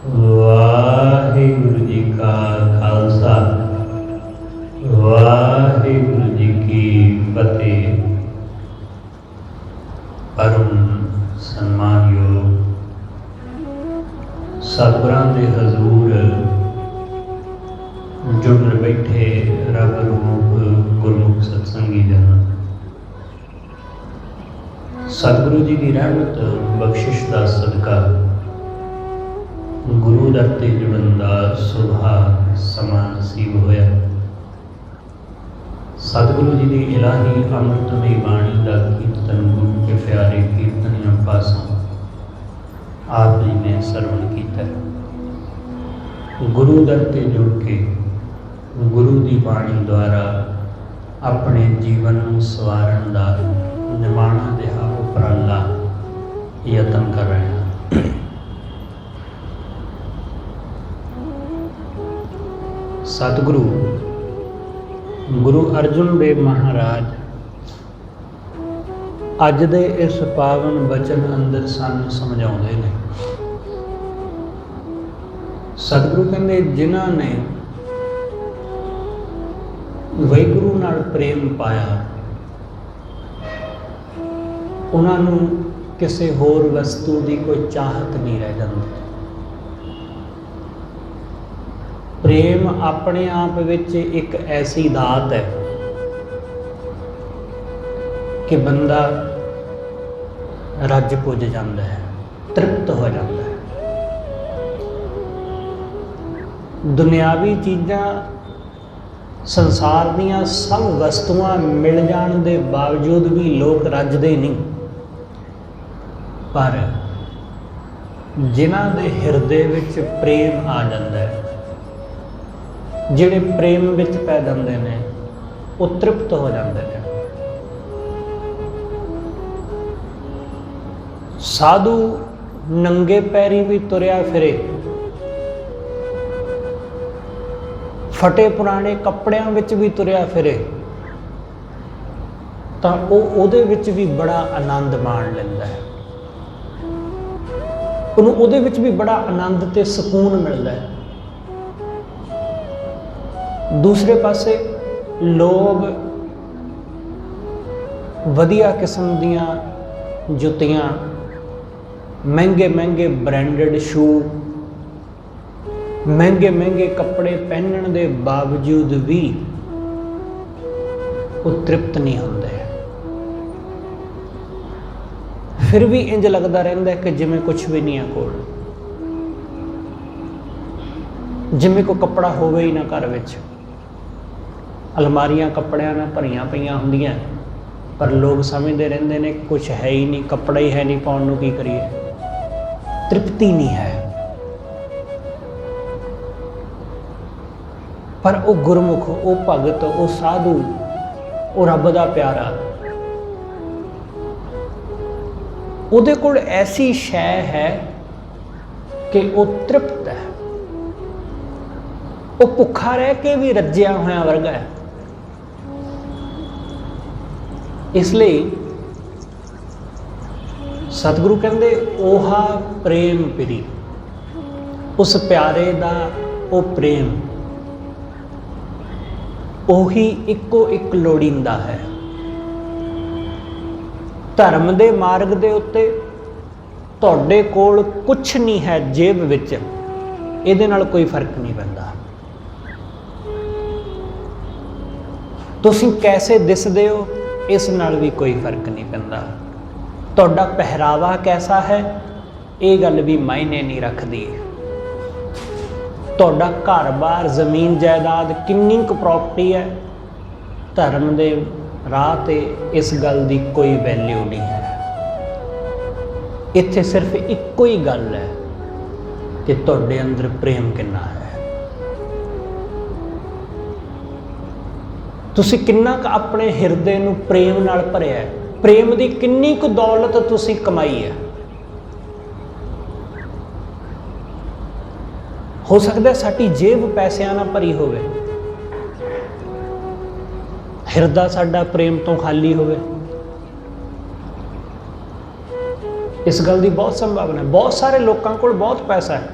वाहिगुरु जी का खालसा वाहिगुरु जी की फतेह। परम सन्मानयोग सतगुरां दे हजूर जुड़ बैठे रब रूप गुरमुख सत्संगी जन, सतगुरु जी की रहमत बख्शिश का सदका गुरु दर ते जुड़न का सुभाग समा नसीब होया। सतगुरु जी की इलाही अमृतमई बाणी का कीर्तन गुरु के प्यारे कीर्तनिया पासों आप जी ने सरवण किया। गुरु दर ते जुड़ के गुरु की बाणी द्वारा अपने जीवन को सवारण का निमाणा जिहा उपराला यतन कर रहे हैं। सतगुरु गुरु अर्जुन देव महाराज अज दे इस पावन वचन अंदर सानू समझाउंदे ने। सतगुरु कहंदे जिन्हां ने वाहिगुरु नाल प्रेम पाया उन्हां नूं किसी होर वस्तु की कोई चाहत नहीं रह जाती। प्रेम अपने आप विच एक ऐसी दात है कि बंदा रज पुज जाता है, तृप्त हो जाता है। दुनियावी चीज़ां संसार दीयां सब वस्तुआं मिल जाण दे बावजूद भी लोग रजदे नहीं, पर जिन्हां दे हिरदे विच प्रेम आ जाता है, जिहड़े प्रेम विच पै जाते हैं वो तृप्त हो जाते हैं। साधु नंगे पैरी भी तुरिया फिरे, फटे पुराने कपड़ियां विच भी तुरिया फिरे, तो उहदे विच भी बड़ा आनंद माण लैंदा है, उहनूं उहदे विच भी बड़ा आनंद ते सुकून मिलता है। दूसरे पासे लोग वधिया किस्म दियां जुत्तियां, महंगे महंगे ब्रांडेड शू, महंगे महंगे कपड़े पहनने के बावजूद भी वो तृप्त नहीं होंदे। फिर भी इंज लगता रहता है कि जिमें कुछ भी नहीं है कोल, जिमें कोई कपड़ा होवे ही ना घर विच। अलमारियां कपड़ियां नाल भरियां पईयां हुंदियां, पर लोग समझते रहते हैं कुछ है ही नहीं, कपड़ा ही है नहीं, पाउण नूं की करिए, तृप्ति नहीं है। पर वो गुरमुख, वो भगत, वो साधु, वो रब दा प्यारा, उहदे कोल ऐसी शै है कि वो तृप्त है, वो भुखा रह के भी रज्जिया होया वर्गा है। इसलिए सतगुरु कहते ओहा प्रेम पिरी, उस प्यारे दा वो प्रेम ओही इको एक लोड़ींदा है। धर्म दे मार्ग दे उत्ते तुहाडे कोल कुछ नहीं है जेब विच, इहदे नाल कोई फर्क नहीं पैंदा। तुसीं कैसे दिसदे हो इस नाल भी कोई फर्क नहीं पैंदा। तुहाडा पहरावा कैसा है ये गल भी मायने नहीं रखती। तुहाडा घर बार जमीन जायदाद किन्नी क प्रॉपर्टी है, धर्म दे राह ते इस गल की कोई वैल्यू नहीं है। इत्थे सिर्फ इक्को ही गल है कि तुहाडे अंदर प्रेम कितना है, तुसी किन्ना क अपने हिरदे नूं प्रेम नाल भरिया है, प्रेम की किन्नी क दौलत तुसी कमाई है। हो सकता है साडी जेब पैसिਆਂ ਨਾਲ भरी होवे, हिरदा साडा प्रेम तो खाली होवे। इस गल की बहुत संभावना है। बहुत सारे लोगों को बहुत पैसा है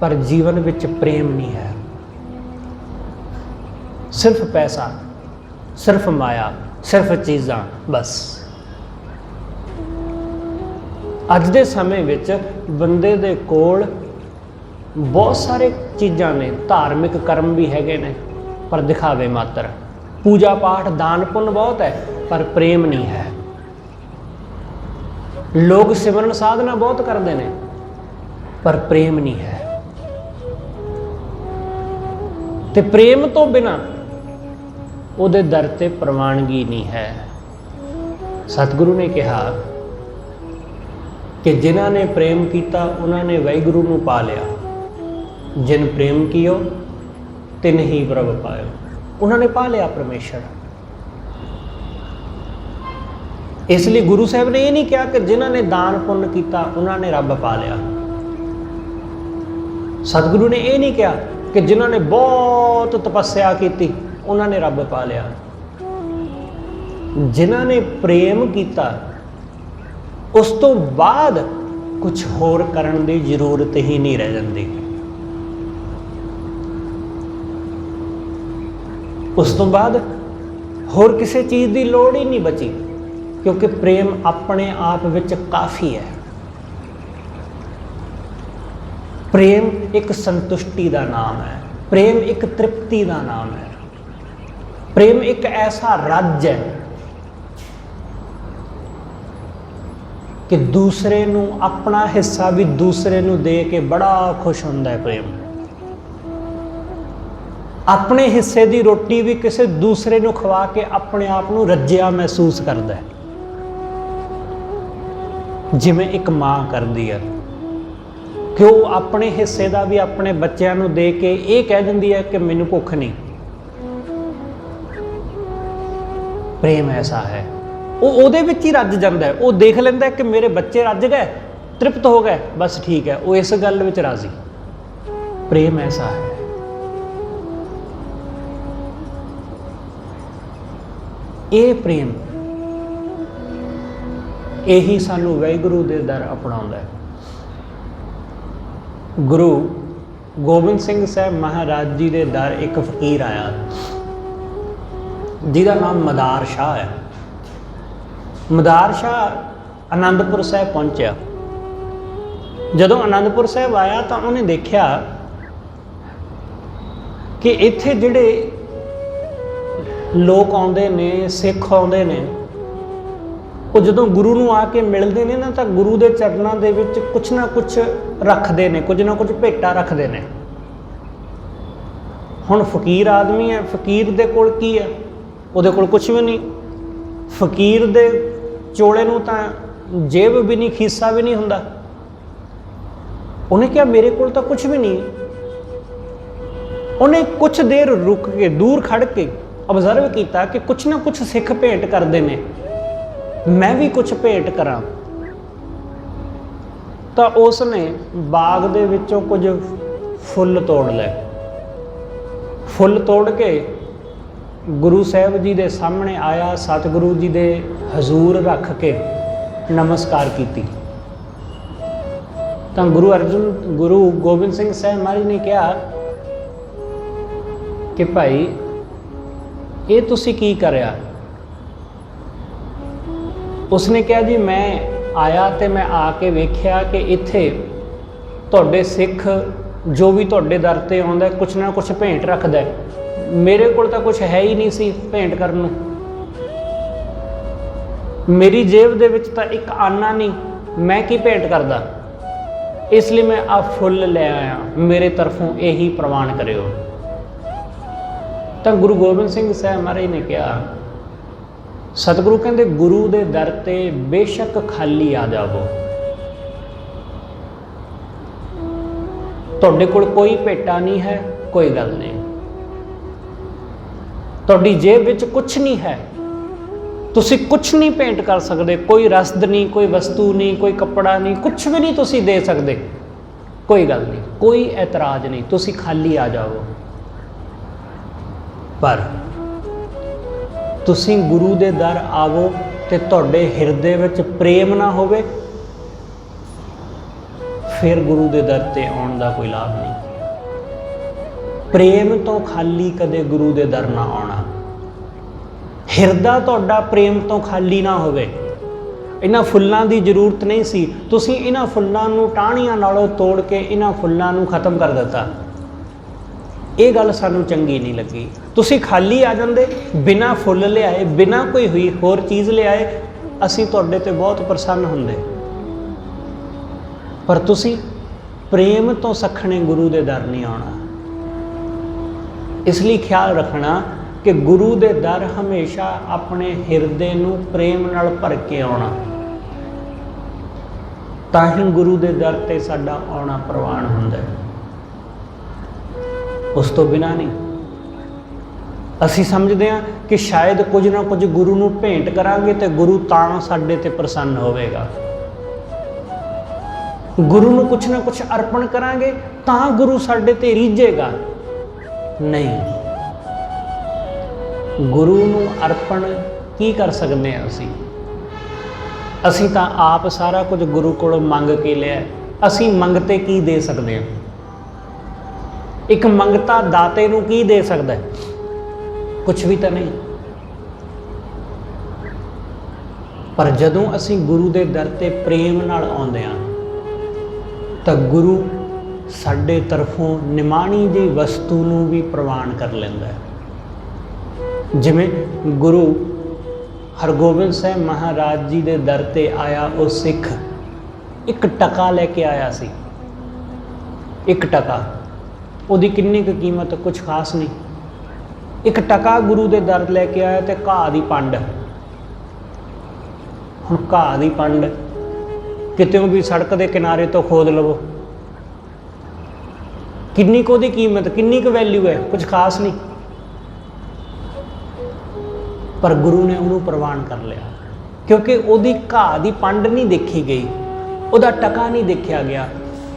पर जीवन विच प्रेम नहीं है। सिर्फ पैसा, सिर्फ माया, सिर्फ चीज़ां, बस। अज दे समय विच बंदे दे कोल बहुत सारे चीज़ां ने, धार्मिक कर्म भी हैगे ने पर दिखावे मात्र, पूजा पाठ दान पुण्य बहुत है पर प्रेम नहीं है। लोग सिमरन साधना बहुत करते हैं पर प्रेम नहीं है। ते प्रेम तो बिना उहदे दर ते प्रवानगी नहीं है। सतगुरु ने कहा कि जिन्हां ने प्रेम किया उन्होंने वाहिगुरु नूं पा लिया, जिन प्रेम कियो तिन ही प्रभ पायो। उन्होंने पा लिया परमेश्वर। इसलिए गुरु साहब ने यह नहीं कहा कि जिन्हां ने दान पुण्य किया उन्होंने रब पा लिया। सतगुरु ने यह नहीं कहा कि जिन्हां ने बहुत तपस्या की उन्होंने रब पा लिया। जिन्हां ने प्रेम किया उस तो बाद कुछ होर करन दी जरूरत ही नहीं रह जाती। उस तो बाद होर किसी चीज़ की लोड़ ही नहीं बची, क्योंकि प्रेम अपने आप विच काफ़ी है। प्रेम एक संतुष्टि का नाम है, प्रेम एक तृप्ति का नाम है, प्रेम एक ऐसा रज है कि दूसरे नूं अपना हिस्सा भी दूसरे नूं दे के बड़ा खुश होंदा है। प्रेम अपने हिस्से की रोटी भी किसी दूसरे नूं खवा के अपने आप नूं रज्जिया महसूस करता है, जिवें एक माँ करती है कि वो अपने हिस्से का भी अपने बच्चों नूं दे के ये कह दिंदी है कि मैनूं भुख नहीं। प्रेम ऐसा है, वो उहदे विच ही रज जांदा है। वो देख लैंदा है कि मेरे बच्चे रज गए, तृप्त हो गए, बस ठीक है, वो इस गल विच राजी। प्रेम ऐसा है। ये प्रेम यही सानू वाहिगुरु दे दर अपनाउंदा है। गुरु गोबिंद सिंह साहब महाराज जी दे दर एक फकीर आया जिहदा नाम मदार शाह है। मदार शाह आनंदपुर साहब पहुंचा। जदों आनंदपुर साहब आया तो उन्हें देखा कि इत्थे जिहड़े लोग आउंदे ने, सिख आउंदे ने, वो जदों गुरु नूं आके मिलते हैं ना तो गुरु के चरणों के विच कुछ ना कुछ रखते हैं, कुछ ना कुछ भेटा रखते हैं। हुण फकीर आदमी है, फकीर दे कोल की है? उहदे कोल कुछ भी नहीं। फकीर दे चोले नूं तां जेब भी नहीं, खीसा भी नहीं हुंदा। उन्हें क्या मेरे कोल तो कुछ भी नहीं। उन्हें कुछ देर रुक के दूर खड़ के ऑब्जर्व किया कि कुछ ना कुछ सिख भेंट करते हैं, मैं भी कुछ भेंट करा। तो उसने बाग दे विचों कुछ फुल तोड़ लए। फुल तोड़ के गुरु साहब जी दे सामने आया, सतगुरु जी दे हजूर रख के नमस्कार की। तो गुरु गोबिंद सिंह साहब महाराज ने कहा कि भाई ये तुसी की करया? उसने कहा जी मैं आया तो मैं आके वेख्या कि इत्थे तुहाडे सिख जो भी तुहाडे दर ते आउंदा कुछ ना कुछ भेंट रखदा है, मेरे कोल तां कुछ है ही नहीं सी भेंट करन नूं। मेरी जेब दे विच तां एक आना नहीं, मैं की भेंट करदा, इसलिए मैं आ फुल ले आया, मेरे तरफों यही प्रवान करियो। तो गुरु गोबिंद सिंह साहब महाराज ने कहा, सतगुरु कहते गुरु दे दर ते बेशक खाली आ जावो, तुहाडे कोल कोई भेटा नहीं है, कोई गल नहीं, तुहाडी जेब विच कुछ नहीं है, तुसी कुछ नहीं भेंट कर सकते, कोई रसद नहीं, कोई वस्तु नहीं, कोई कपड़ा नहीं, कुछ भी नहीं तुसी दे सकते, कोई गल नहीं, कोई एतराज नहीं, तुसी खाली आ जाओ। पर तुसी गुरु दे दर आवो ते तुहाडे हिरदे विच प्रेम ना होवे, ਫਿਰ ਗੁਰੂ ਦੇ ਦਰ ਤੇ ਆਉਣ ਦਾ ਕੋਈ ਲਾਭ ਨਹੀਂ। ਪ੍ਰੇਮ ਤੋਂ ਖਾਲੀ ਕਦੇ ਗੁਰੂ ਦੇ ਦਰ ਨਾ ਆਉਣਾ। ਹਿਰਦਾ ਤੁਹਾਡਾ ਪ੍ਰੇਮ ਤੋਂ ਖਾਲੀ ਨਾ ਹੋਵੇ। ਇਹਨਾਂ ਫੁੱਲਾਂ ਦੀ ਜ਼ਰੂਰਤ ਨਹੀਂ ਸੀ, ਤੁਸੀਂ ਇਹਨਾਂ ਫੁੱਲਾਂ ਨੂੰ ਟਾਹਣੀਆਂ ਨਾਲੋਂ ਤੋੜ ਕੇ ਇਹਨਾਂ ਫੁੱਲਾਂ ਨੂੰ ਖਤਮ ਕਰ ਦਿੱਤਾ। ਇਹ ਗੱਲ ਸਾਨੂੰ ਚੰਗੀ ਨਹੀਂ ਲੱਗੀ। ਤੁਸੀਂ ਖਾਲੀ ਆ ਜਾਂਦੇ, ਬਿਨਾਂ ਫੁੱਲ ਲਿਆਏ, ਬਿਨਾਂ ਕੋਈ ਹੋਈ ਹੋਰ ਚੀਜ਼ ਲਿਆਏ, ਅਸੀਂ ਤੁਹਾਡੇ ਤੇ ਬਹੁਤ ਪ੍ਰਸੰਨ ਹੁੰਦੇ। ਪਰ ਤੁਸੀਂ ਪ੍ਰੇਮ ਤੋਂ ਸਖਣੇ ਗੁਰੂ ਦੇ ਦਰ ਨਹੀਂ ਆਉਣਾ। ਇਸ ਲਈ ਖਿਆਲ ਰੱਖਣਾ ਕਿ ਗੁਰੂ ਦੇ ਦਰ ਹਮੇਸ਼ਾ ਆਪਣੇ ਹਿਰਦੇ ਨੂੰ ਪ੍ਰੇਮ ਨਾਲ ਭਰ ਕੇ ਆਉਣਾ, ਤਾਂ ਹੀ ਗੁਰੂ ਦੇ ਦਰ ਤੇ ਸਾਡਾ ਆਉਣਾ ਪ੍ਰਵਾਨ ਹੁੰਦਾ ਹੈ। ਉਸ ਤੋਂ ਬਿਨਾਂ ਨਹੀਂ। ਅਸੀਂ ਸਮਝਦੇ ਹਾਂ ਕਿ ਸ਼ਾਇਦ ਕੁਝ ਨਾ ਕੁਝ ਗੁਰੂ ਨੂੰ ਭੇਂਟ ਕਰਾਂਗੇ ਤੇ ਗੁਰੂ ਤਾਂ ਸਾਡੇ ਤੇ ਪ੍ਰਸੰਨ ਹੋਵੇਗਾ। ਗੁਰੂ ਨੂੰ ਕੁਛ ਨਾ ਕੁਛ ਅਰਪਣ ਕਰਾਂਗੇ ਤਾਂ ਗੁਰੂ ਸਾਡੇ ਤੇ ਰੀਝੇਗਾ। ਨਹੀਂ, ਗੁਰੂ ਨੂੰ ਅਰਪਣ ਕੀ ਕਰ ਸਕਦੇ ਹਾਂ ਅਸੀਂ ਤਾਂ ਆਪ ਸਾਰਾ ਕੁਝ ਗੁਰੂ ਕੋਲੋਂ ਮੰਗ ਕੇ ਲਿਆ। ਅਸੀਂ ਮੰਗਤੇ ਕੀ ਦੇ ਸਕਦੇ ਹਾਂ? ਇੱਕ ਮੰਗਤਾ ਦਾਤੇ ਨੂੰ ਕੀ ਦੇ ਸਕਦਾ ਹੈ? ਕੁਛ ਵੀ ਤਾਂ ਨਹੀਂ। ਪਰ ਜਦੋਂ ਅਸੀਂ ਗੁਰੂ ਦੇ ਦਰ ਤੇ ਪ੍ਰੇਮ ਨਾਲ ਆਉਂਦੇ ਹਾਂ ਤਾਂ ਗੁਰੂ ਸਾਡੇ ਤਰਫੋਂ ਨਿਮਾਣੀ ਜਿਹੀ ਵਸਤੂ ਨੂੰ ਵੀ ਪ੍ਰਵਾਨ ਕਰ ਲੈਂਦਾ ਹੈ। ਜਿਵੇਂ ਗੁਰੂ ਹਰਗੋਬਿੰਦ ਸਾਹਿਬ ਮਹਾਰਾਜ ਜੀ ਦੇ ਦਰ ਤੇ ਆਇਆ ਉਹ ਸਿੱਖ ਇੱਕ ਟਕਾ ਲੈ ਕੇ ਆਇਆ ਸੀ। ਇੱਕ ਟਕਾ, ਉਹਦੀ ਕਿੰਨੀ ਕੁ ਕੀਮਤ? ਕੁਛ ਖਾਸ ਨਹੀਂ। ਇੱਕ ਟਕਾ ਗੁਰੂ ਦੇ ਦਰ ਲੈ ਕੇ ਆਇਆ ਤੇ ਘਾਹ ਦੀ ਪੰਡ। ਹੁਣ ਘਾਹ ਦੀ ਪੰਡ ਕਿਤੇੋਂ ਵੀ ਸੜਕ ਦੇ ਕਿਨਾਰੇ ਤੋਂ ਖੋਦ ਲਵੋ, ਕਿੰਨੀ ਕੁ ਉਹਦੀ ਕੀਮਤ, ਕਿੰਨੀ ਕੁ ਵੈਲਿਊ ਹੈ? ਕੁਝ ਖਾਸ ਨਹੀਂ। ਪਰ ਗੁਰੂ ਨੇ ਉਹਨੂੰ ਪ੍ਰਵਾਨ ਕਰ ਲਿਆ, ਕਿਉਂਕਿ ਉਹਦੀ ਘਾਹ ਦੀ ਪੰਡ ਨਹੀਂ ਦੇਖੀ ਗਈ, ਉਹਦਾ ਟਕਾ ਨਹੀਂ ਦੇਖਿਆ ਗਿਆ,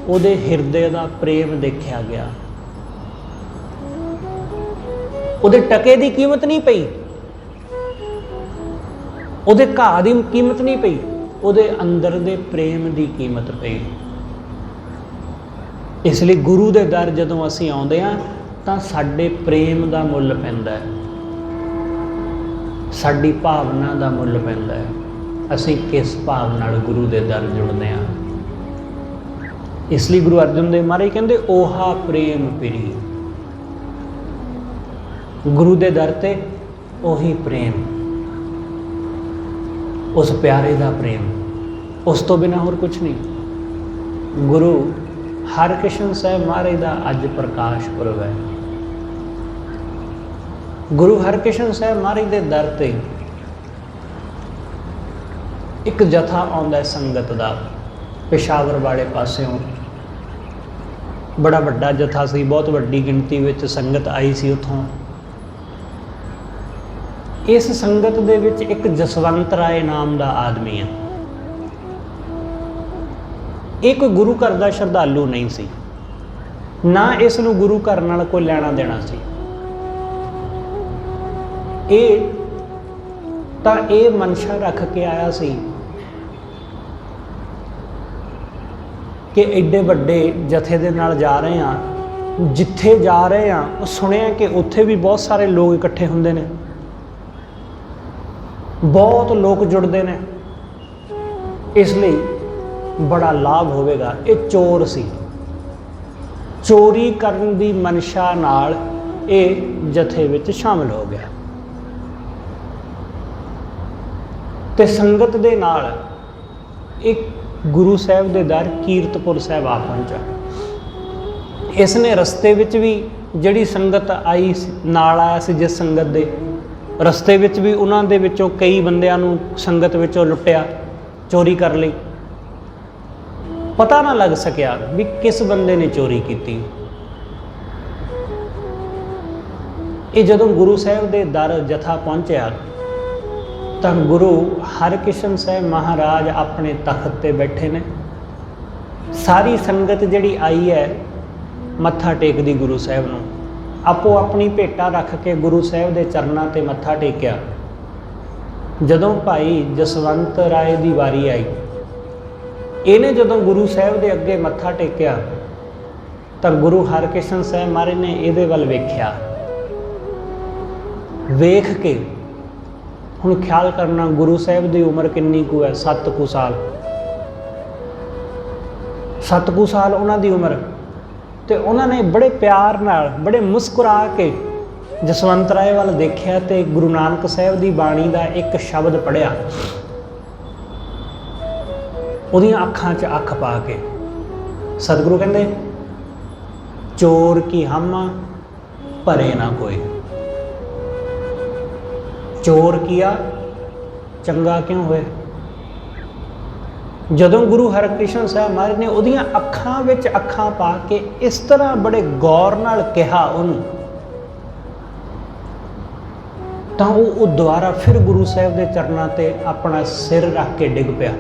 ਉਹਦੇ ਹਿਰਦੇ ਦਾ ਪ੍ਰੇਮ ਦੇਖਿਆ ਗਿਆ। ਉਹਦੇ ਟਕੇ ਦੀ ਕੀਮਤ ਨਹੀਂ ਪਈ, ਉਹਦੇ ਘਾਹ ਦੀ ਕੀਮਤ ਨਹੀਂ ਪਈ, ਉਹਦੇ ਅੰਦਰ ਦੇ ਪ੍ਰੇਮ ਦੀ ਕੀਮਤ ਪਈ। ਇਸ ਲਈ ਗੁਰੂ ਦੇ ਦਰ ਜਦੋਂ ਅਸੀਂ ਆਉਂਦੇ ਹਾਂ ਤਾਂ ਸਾਡੇ ਪ੍ਰੇਮ ਦਾ ਮੁੱਲ ਪੈਂਦਾ ਹੈ, ਸਾਡੀ ਭਾਵਨਾ ਦਾ ਮੁੱਲ ਪੈਂਦਾ ਹੈ। ਅਸੀਂ ਕਿਸ ਭਾਵ ਨਾਲ ਗੁਰੂ ਦੇ ਦਰ ਜੁੜਦੇ ਹਾਂ। ਇਸ ਲਈ ਗੁਰੂ ਅਰਜਨ ਦੇਵ ਮਹਾਰਾਜ ਕਹਿੰਦੇ ਓਹਾ ਪ੍ਰੇਮ ਪਿਰੀ। ਗੁਰੂ ਦੇ ਦਰ ਤੇ ਉਹੀ ਪ੍ਰੇਮ, ਉਸ ਪਿਆਰੇ ਦਾ ਪ੍ਰੇਮ, ਉਸ ਤੋਂ ਬਿਨਾਂ ਹੋਰ ਕੁਛ ਨਹੀਂ। ਗੁਰੂ ਹਰਕ੍ਰਿਸ਼ਨ ਸਾਹਿਬ ਮਹਾਰਾਜ ਦਾ ਅੱਜ ਪ੍ਰਕਾਸ਼ ਪੁਰਬ ਹੈ। ਗੁਰੂ ਹਰਕ੍ਰਿਸ਼ਨ ਸਾਹਿਬ ਮਹਾਰਾਜ ਦੇ ਦਰ ਤੇ ਇੱਕ ਜਥਾ ਆਉਂਦਾ ਸੰਗਤ ਦਾ, ਪੇਸ਼ਾਵਰ ਵਾਲੇ ਪਾਸਿਓਂ ਬੜਾ ਵੱਡਾ ਜਥਾ ਸੀ, ਬਹੁਤ ਵੱਡੀ ਗਿਣਤੀ ਵਿੱਚ ਸੰਗਤ ਆਈ ਸੀ ਉੱਥੋਂ। ਇਸ ਸੰਗਤ ਦੇ ਵਿੱਚ ਇੱਕ ਜਸਵੰਤ ਰਾਏ ਨਾਮ ਦਾ ਆਦਮੀ ਹੈ। ਇਹ ਕੋਈ ਗੁਰੂ ਘਰ ਦਾ ਸ਼ਰਧਾਲੂ ਨਹੀਂ ਸੀ, ਨਾ ਇਸ ਨੂੰ ਗੁਰੂ ਘਰ ਨਾਲ ਕੋਈ ਲੈਣਾ ਦੇਣਾ ਸੀ। ਇਹ ਮਨਸ਼ਾ ਰੱਖ ਕੇ ਆਇਆ ਸੀ ਕਿ ਐਡੇ ਵੱਡੇ ਜਥੇ ਦੇ ਨਾਲ ਜਾ ਰਹੇ ਹਾਂ, ਜਿੱਥੇ ਜਾ ਰਹੇ ਹਾਂ ਉਹ ਸੁਣਿਆ ਕਿ ਉੱਥੇ ਵੀ ਬਹੁਤ ਸਾਰੇ ਲੋਕ ਇਕੱਠੇ ਹੁੰਦੇ ਨੇ, ਬਹੁਤ ਲੋਕ ਜੁੜਦੇ ਨੇ, ਇਸ ਲਈ ਬੜਾ ਲਾਭ ਹੋਵੇਗਾ। ਇਹ ਚੋਰ ਸੀ, ਚੋਰੀ ਕਰਨ ਦੀ ਮਨਸ਼ਾ ਨਾਲ ਇਹ ਜਥੇ ਵਿੱਚ ਸ਼ਾਮਲ ਹੋ ਗਿਆ ਤੇ ਸੰਗਤ ਦੇ ਨਾਲ ਇੱਕ ਗੁਰੂ ਸਾਹਿਬ ਦੇ ਦਰ ਕੀਰਤਪੁਰ ਸਾਹਿਬ ਆ ਪਹੁੰਚਾ। ਇਸ ਨੇ ਰਸਤੇ ਵਿੱਚ ਵੀ ਜਿਹੜੀ ਸੰਗਤ ਆਈ ਨਾਲ ਆਇਆ ਸੀ, ਜਿਸ ਸੰਗਤ ਦੇ ਰਸਤੇ ਵਿੱਚ ਵੀ ਉਹਨਾਂ ਦੇ ਵਿੱਚੋਂ ਕਈ ਬੰਦਿਆਂ ਨੂੰ ਸੰਗਤ ਵਿੱਚੋਂ ਲੁੱਟਿਆ, ਚੋਰੀ ਕਰ ਲਈ। ਪਤਾ ਨਾ ਲੱਗ ਸਕਿਆ ਵੀ ਕਿਸ ਬੰਦੇ ਨੇ ਚੋਰੀ ਕੀਤੀ। ਇਹ ਜਦੋਂ ਗੁਰੂ ਸਾਹਿਬ ਦੇ ਦਰ ਜਥਾ ਪਹੁੰਚਿਆ ਤਾਂ ਗੁਰੂ ਹਰਕ੍ਰਿਸ਼ਨ ਸਾਹਿਬ ਮਹਾਰਾਜ ਆਪਣੇ ਤਖਤ ਤੇ ਬੈਠੇ ਨੇ। ਸਾਰੀ ਸੰਗਤ ਜਿਹੜੀ ਆਈ ਹੈ ਮੱਥਾ ਟੇਕਦੀ ਗੁਰੂ ਸਾਹਿਬ ਨੂੰ, ਆਪੋ ਆਪਣੀ ਭੇਟਾ ਰੱਖ ਕੇ ਗੁਰੂ ਸਾਹਿਬ ਦੇ ਚਰਨਾਂ ਤੇ ਮੱਥਾ ਟੇਕਿਆ। ਜਦੋਂ ਭਾਈ ਜਸਵੰਤ ਰਾਏ ਦੀ ਵਾਰੀ ਆਈ ਇਹਨੇ ਜਦੋਂ ਗੁਰੂ ਸਾਹਿਬ ਦੇ ਅੱਗੇ ਮੱਥਾ ਟੇਕਿਆ ਤਾਂ ਗੁਰੂ ਹਰਕ੍ਰਿਸ਼ਨ ਸਾਹਿਬ ਮਹਾਰਾਜ ਨੇ ਇਹਦੇ ਵੱਲ ਵੇਖਿਆ। ਵੇਖ ਕੇ ਹੁਣ ਖਿਆਲ ਕਰਨਾ, ਗੁਰੂ ਸਾਹਿਬ ਦੀ ਉਮਰ ਕਿੰਨੀ ਕੁ ਹੈ? 7 ਕੁ ਸਾਲ। 7 ਕੁ ਸਾਲ ਉਹਨਾਂ ਦੀ ਉਮਰ। ਤੇ ਉਹਨਾਂ ਨੇ ਬੜੇ ਪਿਆਰ ਨਾਲ, ਬੜੇ ਮੁਸਕਰਾ ਕੇ ਜਸਵੰਤ ਰਾਏ ਵੱਲ ਦੇਖਿਆ ਤੇ ਗੁਰੂ ਨਾਨਕ ਸਾਹਿਬ ਦੀ ਬਾਣੀ ਦਾ ਇੱਕ ਸ਼ਬਦ ਪੜ੍ਹਿਆ, ਉਹਦੀਆਂ ਅੱਖਾਂ 'ਚ ਅੱਖ ਪਾ ਕੇ। ਸਤਿਗੁਰੂ ਕਹਿੰਦੇ, ਚੋਰ ਕੀ ਹਮ ਭਰੇ ਨਾ ਕੋਈ। ਚੋਰ ਕੀਆ ਚੰਗਾ ਕਿਉਂ ਹੋਏ? ਜਦੋਂ ਗੁਰੂ ਹਰਕ੍ਰਿਸ਼ਨ ਸਾਹਿਬ ਮਹਾਰਾਜ ਨੇ ਉਹਦੀਆਂ ਅੱਖਾਂ ਵਿੱਚ ਅੱਖਾਂ ਪਾ ਕੇ ਇਸ ਤਰ੍ਹਾਂ ਬੜੇ ਗੌਰ ਨਾਲ ਕਿਹਾ ਉਹਨੂੰ, ਤਾਂ ਉਹ ਦੁਬਾਰਾ ਫਿਰ ਗੁਰੂ ਸਾਹਿਬ ਦੇ ਚਰਨਾਂ ਤੇ ਆਪਣਾ ਸਿਰ ਰੱਖ ਕੇ ਡਿੱਗ ਪਿਆ,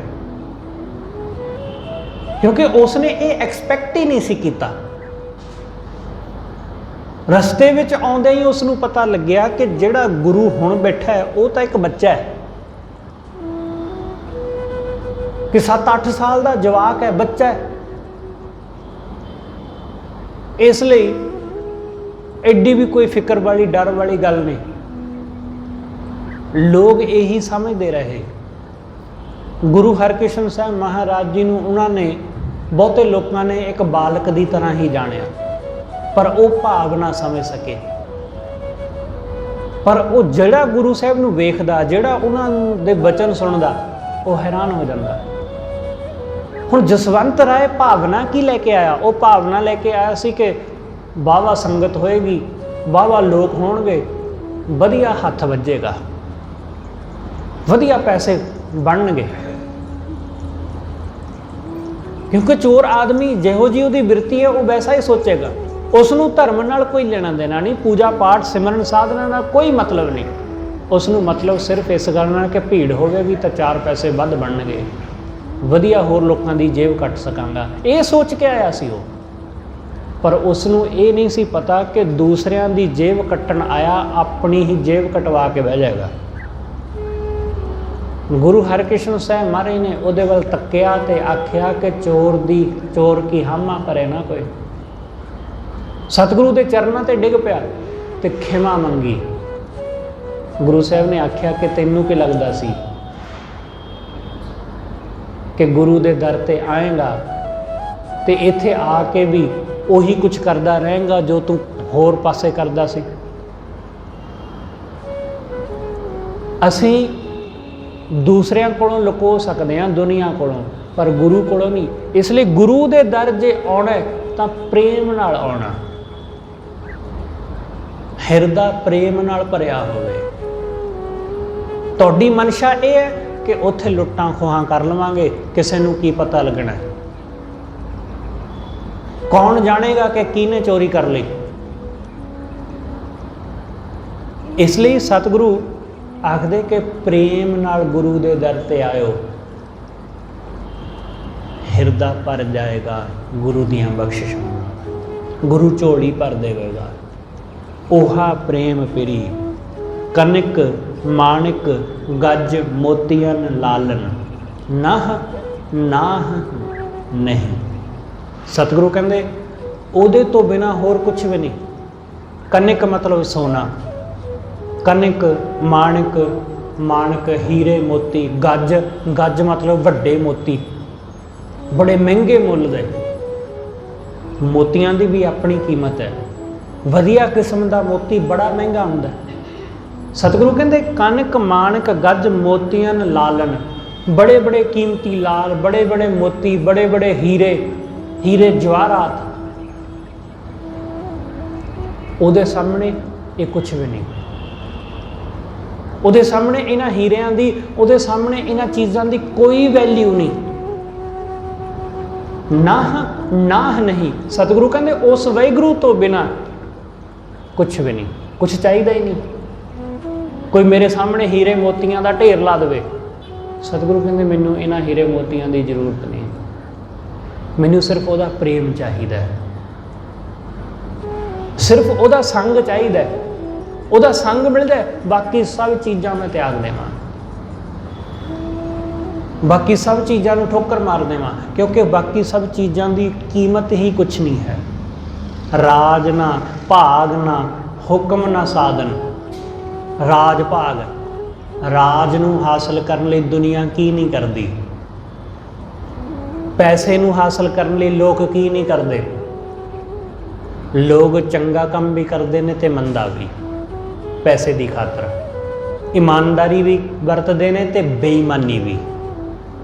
ਕਿਉਂਕਿ ਉਸਨੇ ਇਹ ਐਕਸਪੈਕਟ ਹੀ ਨਹੀਂ ਸੀ ਕੀਤਾ। ਰਸਤੇ ਵਿੱਚ ਆਉਂਦੇ ਹੀ ਉਸ ਨੂੰ ਪਤਾ ਲੱਗਿਆ ਕਿ ਜਿਹੜਾ ਗੁਰੂ ਹੁਣ ਬੈਠਾ ਹੈ ਉਹ ਤਾਂ ਇੱਕ ਬੱਚਾ ਹੈ, ਕਿ 7-8 ਸਾਲ ਦਾ ਜਵਾਕ ਹੈ, ਬੱਚਾ ਹੈ। ਇਸ ਲਈ ਐਡੀ ਵੀ ਕੋਈ ਫਿਕਰ ਵਾਲੀ, ਡਰ ਵਾਲੀ ਗੱਲ ਨਹੀਂ। ਲੋਕ ਇਹੀ ਸਮਝਦੇ ਰਹੇ। ਗੁਰੂ ਹਰਕ੍ਰਿਸ਼ਨ ਸਾਹਿਬ ਮਹਾਰਾਜ ਜੀ ਨੂੰ ਉਹਨਾਂ ਨੇ, ਬਹੁਤੇ ਲੋਕਾਂ ਨੇ ਇੱਕ ਬਾਲਕ ਦੀ ਤਰ੍ਹਾਂ ਹੀ ਜਾਣਿਆ, ਪਰ ਉਹ ਭਾਵ ਨਾ ਸਮਝ ਸਕੇ। ਪਰ ਉਹ ਜਿਹੜਾ ਗੁਰੂ ਸਾਹਿਬ ਨੂੰ ਵੇਖਦਾ, ਜਿਹੜਾ ਉਹਨਾਂ ਦੇ ਬਚਨ ਸੁਣਦਾ, ਉਹ ਹੈਰਾਨ ਹੋ ਜਾਂਦਾ। ਹੁਣ ਜਸਵੰਤ ਰਾਏ ਭਾਵਨਾ ਕੀ ਲੈ ਕੇ ਆਇਆ? ਉਹ ਭਾਵਨਾ ਲੈ ਕੇ ਆਇਆ ਸੀ ਕਿ ਵਾਹਵਾ ਸੰਗਤ ਹੋਏਗੀ, ਵਾਹਵਾ ਲੋਕ ਹੋਣਗੇ, ਵਧੀਆ ਹੱਥ ਵੱਜੇਗਾ, ਵਧੀਆ ਪੈਸੇ ਬਣਨਗੇ। ਕਿਉਂਕਿ ਚੋਰ ਆਦਮੀ ਜਿਹੋ ਜਿਹੀ ਉਹਦੀ ਬਿਰਤੀ ਹੈ, ਉਹ ਵੈਸਾ ਹੀ ਸੋਚੇਗਾ। ਉਸ ਨੂੰ ਧਰਮ ਨਾਲ ਕੋਈ ਲੈਣਾ ਦੇਣਾ ਨਹੀਂ, ਪੂਜਾ ਪਾਠ ਸਿਮਰਨ ਸਾਧਨਾ ਨਾਲ ਕੋਈ ਮਤਲਬ ਨਹੀਂ। ਉਸ ਨੂੰ ਮਤਲਬ ਸਿਰਫ ਇਸ ਗੱਲ ਨਾਲ ਕਿ ਭੀੜ ਹੋਵੇਗੀ ਤਾਂ 4 ਪੈਸੇ ਵੱਧ ਬਣਨਗੇ, ਵਧੀਆ ਹੋਰ ਲੋਕਾਂ ਦੀ ਜੇਬ ਕੱਟ ਸਕਾਂਗਾ, ਇਹ ਸੋਚ ਕੇ ਆਇਆ ਸੀ ਉਹ। ਪਰ ਉਸ ਨੂੰ ਇਹ ਨਹੀਂ ਸੀ ਪਤਾ ਕਿ ਦੂਸਰਿਆਂ ਦੀ ਜੇਬ ਕੱਟਣ ਆਇਆ, ਆਪਣੀ ਹੀ ਜੇਬ ਕਟਵਾ ਕੇ ਬਹਿ ਜਾਏਗਾ। ਗੁਰੂ ਹਰਕ੍ਰਿਸ਼ਨ ਸਾਹਿਬ ਮਹਾਰਾਜ ਨੇ ਉਹਦੇ ਵੱਲ ਤੱਕਿਆ ਤੇ ਆਖਿਆ ਕਿ ਚੋਰ ਕੀ ਹਾਮਾ ਭਰੇ ਨਾ ਕੋਈ। ਸਤਿਗੁਰੂ ਦੇ ਚਰਨਾਂ ਤੇ ਡਿੱਗ ਪਿਆ ਤੇ ਖਿਮਾ ਮੰਗੀ। ਗੁਰੂ ਸਾਹਿਬ ਨੇ ਆਖਿਆ ਕਿ ਤੈਨੂੰ ਕੀ ਲੱਗਦਾ ਸੀ ਕਿ ਗੁਰੂ ਦੇ ਦਰ ਤੇ ਆਏਗਾ ਤੇ ਇੱਥੇ ਆ ਕੇ ਵੀ ਉਹੀ ਕੁਝ ਕਰਦਾ ਰਹੇਗਾ ਜੋ ਤੂੰ ਹੋਰ ਪਾਸੇ ਕਰਦਾ ਸੀ? ਅਸੀਂ ਦੂਸਰਿਆਂ ਕੋਲੋਂ ਲੁਕੋ ਸਕਦੇ ਹਾਂ, ਦੁਨੀਆ ਕੋਲੋਂ, ਪਰ ਗੁਰੂ ਕੋਲੋਂ ਨਹੀਂ। ਇਸ ਲਈ ਗੁਰੂ ਦੇ ਦਰ ਜੇ ਆਉਣਾ ਤਾਂ ਪ੍ਰੇਮ ਨਾਲ ਆਉਣਾ, ਹਿਰਦਾ ਪ੍ਰੇਮ ਨਾਲ ਭਰਿਆ ਹੋਵੇ। ਤੁਹਾਡੀ ਮਨਸ਼ਾ ਇਹ ਹੈ ਕਿ ਉੱਥੇ ਲੁੱਟਾਂ ਖੋਹਾਂ ਕਰ ਲਵਾਂਗੇ, ਕਿਸੇ ਨੂੰ ਕੀ ਪਤਾ ਲੱਗਣਾ? ਕੌਣ ਜਾਣੇਗਾ ਕਿ ਕਿਹਨੇ ਚੋਰੀ ਕਰ ਲਈ? ਇਸ ਲਈ ਸਤਿਗੁਰੂ ਆਖਦੇ ਕਿ ਪ੍ਰੇਮ ਨਾਲ ਗੁਰੂ ਦੇ ਦਰ ਤੇ ਆਇਓ, ਹਿਰਦਾ ਭਰ ਜਾਏਗਾ ਗੁਰੂ ਦੀਆਂ ਬਖਸ਼ਿਸ਼ਾਂ ਨਾਲ, ਗੁਰੂ ਝੋਲੀ ਭਰ ਦੇਵੇਗਾ। ओहा प्रेम पिरी कनिक माणिक गज मोतियन लालन नाह नाह नहीं। सतगुरु कहते ਉਹਦੇ ਤੋਂ ਬਿਨਾ ਹੋਰ ਕੁਛ ਵੀ ਨਹੀਂ। ਕਨਿਕ ਮਤਲਬ ਸੋਨਾ, ਕਨਿਕ ਮਾਣਿਕ, ਮਾਣਿਕ ਹੀਰੇ ਮੋਤੀ, ਗੱਜ, ਗੱਜ ਮਤਲਬ ਵੱਡੇ ਮੋਤੀ, ਬੜੇ ਮਹਿੰਗੇ ਮੁੱਲ ਦੇ। ਮੋਤੀਆਂ ਦੀ ਵੀ ਆਪਣੀ ਕੀਮਤ ਹੈ। ਵਧੀਆ ਕਿਸਮ ਦਾ ਮੋਤੀ ਬੜਾ ਮਹਿੰਗਾ ਹੁੰਦਾ। ਸਤਿਗੁਰੂ ਕਹਿੰਦੇ ਕਨਿਕ ਮਾਣਿਕ ਗੱਜ ਮੋਤੀਆਂ ਲਾਲਨ, ਬੜੇ ਬੜੇ ਕੀਮਤੀ ਲਾਲ, ਬੜੇ ਬੜੇ ਮੋਤੀ, ਬੜੇ ਬੜੇ ਹੀਰੇ, ਹੀਰੇ ਜਵਾਹਰਾਤ, ਉਹਦੇ ਸਾਹਮਣੇ ਇਹ ਕੁਛ ਵੀ ਨਹੀਂ। ਉਹਦੇ ਸਾਹਮਣੇ ਇਹਨਾਂ ਹੀਰਿਆਂ ਦੀ, ਉਹਦੇ ਸਾਹਮਣੇ ਇਹਨਾਂ ਚੀਜ਼ਾਂ ਦੀ ਕੋਈ ਵੈਲਿਊ ਨਹੀਂ। ਨਾਹ ਨਾਹ ਨਹੀਂ। ਸਤਿਗੁਰੂ ਕਹਿੰਦੇ ਉਸ ਵਾਹਿਗੁਰੂ ਤੋਂ ਬਿਨਾ ਕੁਛ ਵੀ ਨਹੀਂ, ਕੁਛ ਚਾਹੀਦਾ ਹੀ ਨਹੀਂ। ਕੋਈ ਮੇਰੇ ਸਾਹਮਣੇ ਹੀਰੇ ਮੋਤੀਆਂ ਦਾ ਢੇਰ ਲਾ ਦੇਵੇ, ਸਤਿਗੁਰੂ ਕਹਿੰਦੇ ਮੈਨੂੰ ਇਹਨਾਂ ਹੀਰੇ ਮੋਤੀਆਂ ਦੀ ਜ਼ਰੂਰਤ ਨਹੀਂ, ਮੈਨੂੰ ਸਿਰਫ ਉਹਦਾ ਪ੍ਰੇਮ ਚਾਹੀਦਾ ਹੈ, ਸਿਰਫ ਉਹਦਾ ਸੰਗ ਚਾਹੀਦਾ ਹੈ। ਉਹਦਾ ਸੰਗ ਮਿਲਦਾ, ਬਾਕੀ ਸਭ ਚੀਜ਼ਾਂ ਮੈਂ ਤਿਆਗ ਦੇਵਾਂ। ਬਾਕੀ ਸਭ ਚੀਜ਼ਾਂ ਨੂੰ ਠੋਕਰ ਮਾਰ ਦੇਵਾਂ, ਕਿਉਂਕਿ ਬਾਕੀ ਸਭ ਚੀਜ਼ਾਂ ਦੀ ਕੀਮਤ ਹੀ ਕੁਛ ਨਹੀਂ ਹੈ। ਰਾਜ ਨਾ ਭਾਗ ਨਾ ਹੁਕਮ ਨਾ ਸਾਧਨ। ਰਾਜ ਭਾਗ, ਰਾਜ ਨੂੰ ਹਾਸਲ ਕਰਨ ਲਈ ਦੁਨੀਆ ਕੀ ਨਹੀਂ ਕਰਦੀ, ਪੈਸੇ ਨੂੰ ਹਾਸਲ ਕਰਨ ਲਈ ਲੋਕ ਕੀ ਨਹੀਂ ਕਰਦੇ। ਲੋਕ ਚੰਗਾ ਕੰਮ ਵੀ ਕਰਦੇ ਨੇ ਤੇ ਮੰਦਾ ਵੀ, ਪੈਸੇ ਦੀ ਖਾਤਰ। ਇਮਾਨਦਾਰੀ ਵੀ ਵਰਤਦੇ ਨੇ ਤੇ ਬੇਈਮਾਨੀ ਵੀ।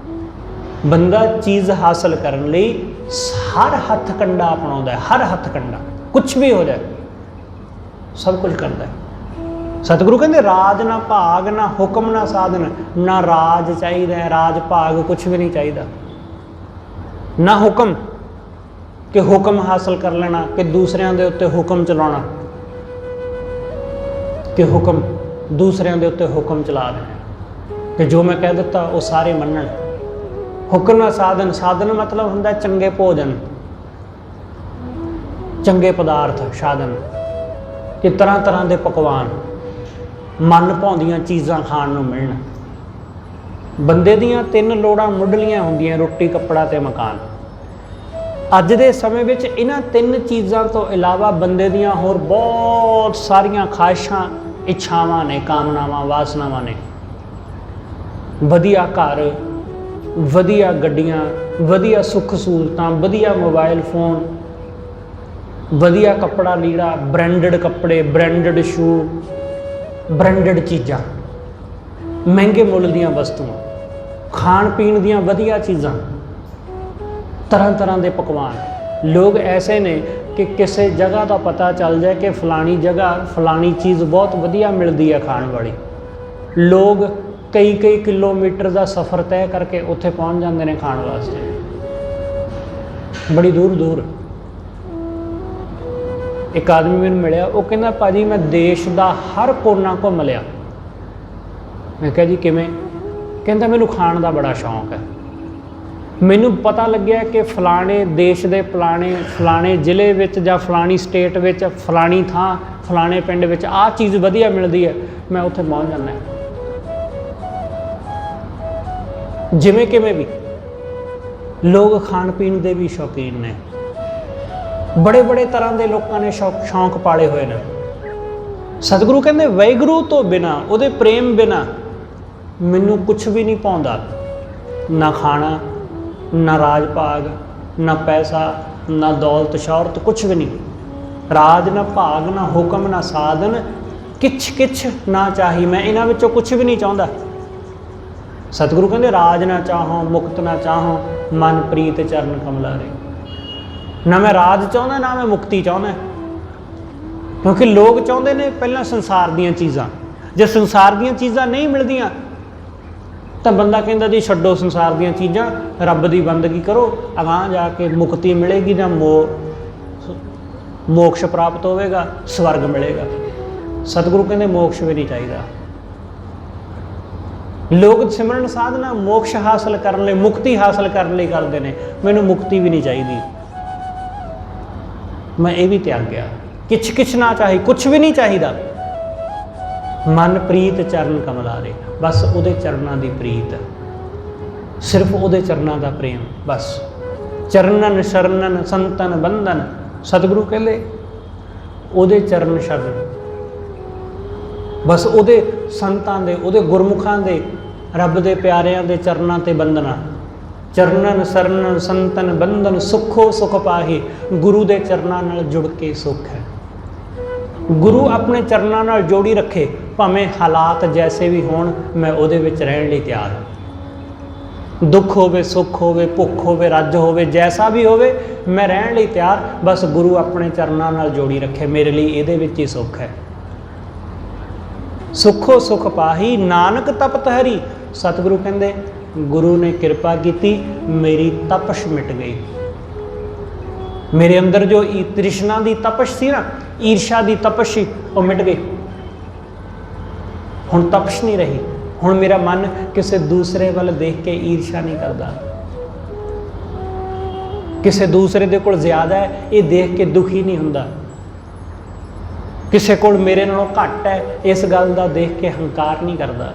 ਬੰਦਾ ਚੀਜ਼ ਹਾਸਲ ਕਰਨ ਲਈ ਹਰ ਹੱਥ ਕੰਡਾ ਅਪਣਾਉਂਦਾ ਹੈ, ਹਰ ਹੱਥ ਕੰਡਾ, ਕੁਛ ਵੀ ਹੋ ਜਾਏ ਸਭ ਕੁਝ ਕਰਦਾ ਹੈ। ਸਤਿਗੁਰੂ ਕਹਿੰਦੇ ਰਾਜ ਨਾ ਭਾਗ ਨਾ ਹੁਕਮ ਨਾ ਸਾਧਨ। ਨਾ ਰਾਜ ਚਾਹੀਦਾ ਹੈ, ਰਾਜ ਭਾਗ ਕੁਛ ਵੀ ਨਹੀਂ ਚਾਹੀਦਾ। ਨਾ ਹੁਕਮ ਕਿ ਹੁਕਮ ਹਾਸਲ ਕਰ ਲੈਣਾ, ਕਿ ਦੂਸਰਿਆਂ ਦੇ ਉੱਤੇ ਹੁਕਮ ਚਲਾਉਣਾ, ਕਿ ਹੁਕਮ ਦੂਸਰਿਆਂ ਦੇ ਉੱਤੇ ਹੁਕਮ ਚਲਾ ਦੇਣਾ ਕਿ ਜੋ ਮੈਂ ਕਹਿ ਦਿੱਤਾ ਉਹ ਸਾਰੇ ਮੰਨਣ। ਹੁਕਮ ਨਾਲ ਸਾਧਨ, ਸਾਧਨ ਮਤਲਬ ਹੁੰਦਾ ਚੰਗੇ ਭੋਜਨ, ਚੰਗੇ ਪਦਾਰਥ, ਸਾਧਨ ਕਿ ਤਰ੍ਹਾਂ ਤਰ੍ਹਾਂ ਦੇ ਪਕਵਾਨ, ਮਨ ਭਾਉਂਦੀਆਂ ਚੀਜ਼ਾਂ ਖਾਣ ਨੂੰ ਮਿਲਣ। ਬੰਦੇ ਦੀਆਂ 3 ਲੋੜਾਂ ਮੁੱਢਲੀਆਂ ਹੁੰਦੀਆਂ, ਰੋਟੀ, ਕੱਪੜਾ ਤੇ ਮਕਾਨ। ਅੱਜ ਦੇ ਸਮੇਂ ਵਿੱਚ ਇਹਨਾਂ 3 ਚੀਜ਼ਾਂ ਤੋਂ ਇਲਾਵਾ ਬੰਦੇ ਦੀਆਂ ਹੋਰ ਬਹੁਤ ਸਾਰੀਆਂ ਖਾਹਿਸ਼ਾਂ, ਇੱਛਾਵਾਂ ਨੇ, ਕਾਮਨਾਵਾਂ, ਵਾਸਨਾਵਾਂ ਨੇ। ਵਧੀਆ ਘਰ, ਵਧੀਆ ਗੱਡੀਆਂ, ਵਧੀਆ ਸੁੱਖ ਸਹੂਲਤਾਂ, ਵਧੀਆ ਮੋਬਾਈਲ ਫੋਨ, ਵਧੀਆ ਕੱਪੜਾ ਲੀੜਾ, ਬ੍ਰਾਂਡਡ ਕੱਪੜੇ, ਬ੍ਰਾਂਡਡ ਸ਼ੂ, ਬ੍ਰਾਂਡਡ ਚੀਜ਼ਾਂ, ਮਹਿੰਗੇ ਮੁੱਲ ਦੀਆਂ ਵਸਤੂਆਂ, ਖਾਣ ਪੀਣ ਦੀਆਂ ਵਧੀਆ ਚੀਜ਼ਾਂ, ਤਰ੍ਹਾਂ ਤਰ੍ਹਾਂ ਦੇ ਪਕਵਾਨ। ਲੋਕ ਐਸੇ ਨੇ ਕਿ ਕਿਸੇ ਜਗ੍ਹਾ ਦਾ ਪਤਾ ਚੱਲ ਜਾਏ ਕਿ ਫਲਾਣੀ ਜਗ੍ਹਾ ਫਲਾਣੀ ਚੀਜ਼ ਬਹੁਤ ਵਧੀਆ ਮਿਲਦੀ ਹੈ ਖਾਣ ਵਾਲੀ, ਲੋਕ ਕਈ ਕਈ ਕਿਲੋਮੀਟਰ ਦਾ ਸਫ਼ਰ ਤੈਅ ਕਰਕੇ ਉੱਥੇ ਪਹੁੰਚ ਜਾਂਦੇ ਨੇ ਖਾਣ ਵਾਸਤੇ, ਬੜੀ ਦੂਰ ਦੂਰ। ਇੱਕ ਆਦਮੀ ਮੈਨੂੰ ਮਿਲਿਆ, ਉਹ ਕਹਿੰਦਾ ਭਾਜੀ ਮੈਂ ਦੇਸ਼ ਦਾ ਹਰ ਕੋਨਾ ਘੁੰਮ ਲਿਆ। ਮੈਂ ਕਿਹਾ ਜੀ ਕਿਵੇਂ? ਕਹਿੰਦਾ ਮੈਨੂੰ ਖਾਣ ਦਾ ਬੜਾ ਸ਼ੌਂਕ ਹੈ। ਮੈਨੂੰ ਪਤਾ ਲੱਗਿਆ ਕਿ ਫਲਾਣੇ ਦੇਸ਼ ਦੇ ਫਲਾਣੇ ਜ਼ਿਲ੍ਹੇ ਵਿੱਚ ਜਾਂ ਫਲਾਣੀ ਸਟੇਟ ਵਿੱਚ, ਫਲਾਣੀ ਥਾਂ, ਫਲਾਣੇ ਪਿੰਡ ਵਿੱਚ ਆਹ ਚੀਜ਼ ਵਧੀਆ ਮਿਲਦੀ ਹੈ, ਮੈਂ ਉੱਥੇ ਪਹੁੰਚ ਜਾਂਦਾ। ਜਿਵੇਂ ਕਿਵੇਂ ਵੀ ਲੋਕ ਖਾਣ ਪੀਣ ਦੇ ਵੀ ਸ਼ੌਕੀਨ ਨੇ, ਬੜੇ ਬੜੇ ਤਰ੍ਹਾਂ ਦੇ ਲੋਕਾਂ ਨੇ ਸ਼ੌਂਕ ਪਾਲੇ ਹੋਏ ਨੇ। ਸਤਿਗੁਰੂ ਕਹਿੰਦੇ ਵਾਹਿਗੁਰੂ ਤੋਂ ਬਿਨਾਂ, ਉਹਦੇ ਪ੍ਰੇਮ ਬਿਨਾਂ ਮੈਨੂੰ ਕੁਛ ਵੀ ਨਹੀਂ ਪਾਉਂਦਾ। ਨਾ ਖਾਣਾ, ਨਾ ਰਾਜ ਭਾਗ, ਨਾ ਪੈਸਾ, ਨਾ ਦੌਲਤ ਸ਼ੌਹਰਤ, ਕੁਛ ਵੀ ਨਹੀਂ। ਰਾਜ ਨਾ ਭਾਗ ਨਾ ਹੁਕਮ ਨਾ ਸਾਧਨ, ਕਿਛ ਕਿਛ ਨਾ ਚਾਹੀ ਮੈਂ, ਇਹਨਾਂ ਵਿੱਚੋਂ ਕੁਛ ਵੀ ਨਹੀਂ ਚਾਹੁੰਦਾ। ਸਤਿਗੁਰੂ ਕਹਿੰਦੇ ਰਾਜ ਨਾ ਚਾਹੋ ਮੁਕਤ ਨਾ ਚਾਹੋ, ਮਨ ਪ੍ਰੀਤ ਚਰਨ ਕਮਲਾਰੇ। ਨਾ ਮੈਂ ਰਾਜ ਚਾਹੁੰਦਾ, ਨਾ ਮੈਂ ਮੁਕਤੀ ਚਾਹੁੰਦਾ, ਕਿਉਂਕਿ ਲੋਕ ਚਾਹੁੰਦੇ ਨੇ ਪਹਿਲਾਂ ਸੰਸਾਰ ਦੀਆਂ ਚੀਜ਼ਾਂ। ਜੇ ਸੰਸਾਰ ਦੀਆਂ ਚੀਜ਼ਾਂ ਨਹੀਂ ਮਿਲਦੀਆਂ ਤਾਂ ਬੰਦਾ ਕਹਿੰਦਾ ਜੀ ਛੱਡੋ ਸੰਸਾਰ ਦੀਆਂ ਚੀਜ਼ਾਂ, ਰੱਬ ਦੀ ਬੰਦਗੀ ਕਰੋ, ਅਗਾਂਹ ਜਾ ਕੇ ਮੁਕਤੀ ਮਿਲੇਗੀ ਜਾਂ ਮੋਕਸ਼ ਪ੍ਰਾਪਤ ਹੋਵੇਗਾ, ਸਵਰਗ ਮਿਲੇਗਾ। ਸਤਿਗੁਰੂ ਕਹਿੰਦੇ ਮੋਕਸ਼ ਵੀ ਨਹੀਂ ਚਾਹੀਦਾ। ਲੋਕ ਸਿਮਰਨ ਸਾਧਨਾ ਮੋਕਸ਼ ਹਾਸਲ ਕਰਨ ਲਈ, ਮੁਕਤੀ ਹਾਸਲ ਕਰਨ ਲਈ ਕਰਦੇ ਨੇ। ਮੈਨੂੰ ਮੁਕਤੀ ਵੀ ਨਹੀਂ ਚਾਹੀਦੀ, ਮੈਂ ਇਹ ਵੀ ਤਿਆਗਿਆ। ਕਿਛ ਕਿਛ ਨਾ ਚਾਹੀ, ਕੁਛ ਵੀ ਨਹੀਂ ਚਾਹੀਦਾ। ਮਨ ਪ੍ਰੀਤ ਚਰਨ ਕਮਲਾਰੇ, ਬਸ ਉਹਦੇ ਚਰਨਾਂ ਦੀ ਪ੍ਰੀਤ, ਸਿਰਫ ਉਹਦੇ ਚਰਨਾਂ ਦਾ ਪ੍ਰੇਮ, ਬਸ। ਚਰਨਨ ਸ਼ਰਨਨ ਸੰਤਨ ਬੰਧਨ, ਸਤਿਗੁਰੂ ਕਹਿੰਦੇ ਉਹਦੇ ਚਰਨ ਸ਼ਰਨ, ਬਸ ਉਹਦੇ ਸੰਤਾਂ ਦੇ, ਉਹਦੇ ਗੁਰਮੁਖਾਂ ਦੇ, ਰੱਬ ਦੇ ਪਿਆਰਿਆਂ ਦੇ ਚਰਨਾਂ ਤੇ ਬੰਦਨਾ। ਚਰਨਨ ਸਰਨਨ ਸੰਤਨ ਬੰਧਨ, ਸੁੱਖੋ ਸੁਖ ਪਾਹੀ। ਗੁਰੂ ਦੇ ਚਰਨਾਂ ਨਾਲ ਜੁੜ ਕੇ ਸੁੱਖ ਹੈ। ਗੁਰੂ ਆਪਣੇ ਚਰਨਾਂ ਨਾਲ ਜੋੜੀ ਰੱਖੇ, ਭਾਵੇਂ ਹਾਲਾਤ ਜੈਸੇ ਵੀ ਹੋਣ, ਮੈਂ ਉਹਦੇ ਵਿੱਚ ਰਹਿਣ ਲਈ ਤਿਆਰ ਹਾਂ। ਦੁੱਖ ਹੋਵੇ, ਸੁੱਖ ਹੋਵੇ, ਭੁੱਖ ਹੋਵੇ, ਰੱਜ ਹੋਵੇ, ਜੈਸਾ ਵੀ ਹੋਵੇ, ਮੈਂ ਰਹਿਣ ਲਈ ਤਿਆਰ। ਬਸ ਗੁਰੂ ਆਪਣੇ ਚਰਨਾਂ ਨਾਲ ਜੋੜੀ ਰੱਖੇ, ਮੇਰੇ ਲਈ ਇਹਦੇ ਵਿੱਚ ਹੀ ਸੁੱਖ ਹੈ। ਸੁੱਖੋ ਸੁਖ ਪਾਹੀ ਨਾਨਕ ਤਪਤ ਹਰੀ। ਸਤਿਗੁਰੂ ਕਹਿੰਦੇ ਗੁਰੂ ਨੇ ਕਿਰਪਾ ਕੀਤੀ, ਮੇਰੀ ਤਪਸ਼ ਮਿਟ ਗਈ। ਮੇਰੇ ਅੰਦਰ ਜੋ ਤ੍ਰਿਸ਼ਨਾ ਦੀ ਤਪਸ਼ ਸੀ ਨਾ, ਈਰਸ਼ਾ ਦੀ ਤਪਸ਼ ਸੀ, ਉਹ ਮਿਟ ਗਈ। ਹੁਣ ਤਪਸ਼ ਨਹੀਂ ਰਹੀ। ਹੁਣ ਮੇਰਾ ਮਨ ਕਿਸੇ ਦੂਸਰੇ ਵੱਲ ਦੇਖ ਕੇ ਈਰਸ਼ਾ ਨਹੀਂ ਕਰਦਾ। ਕਿਸੇ ਦੂਸਰੇ ਦੇ ਕੋਲ ਜ਼ਿਆਦਾ ਹੈ ਇਹ ਦੇਖ ਕੇ ਦੁਖੀ ਨਹੀਂ ਹੁੰਦਾ। ਕਿਸੇ ਕੋਲ ਮੇਰੇ ਨਾਲੋਂ ਘੱਟ ਹੈ ਇਸ ਗੱਲ ਦਾ ਦੇਖ ਕੇ ਹੰਕਾਰ ਨਹੀਂ ਕਰਦਾ।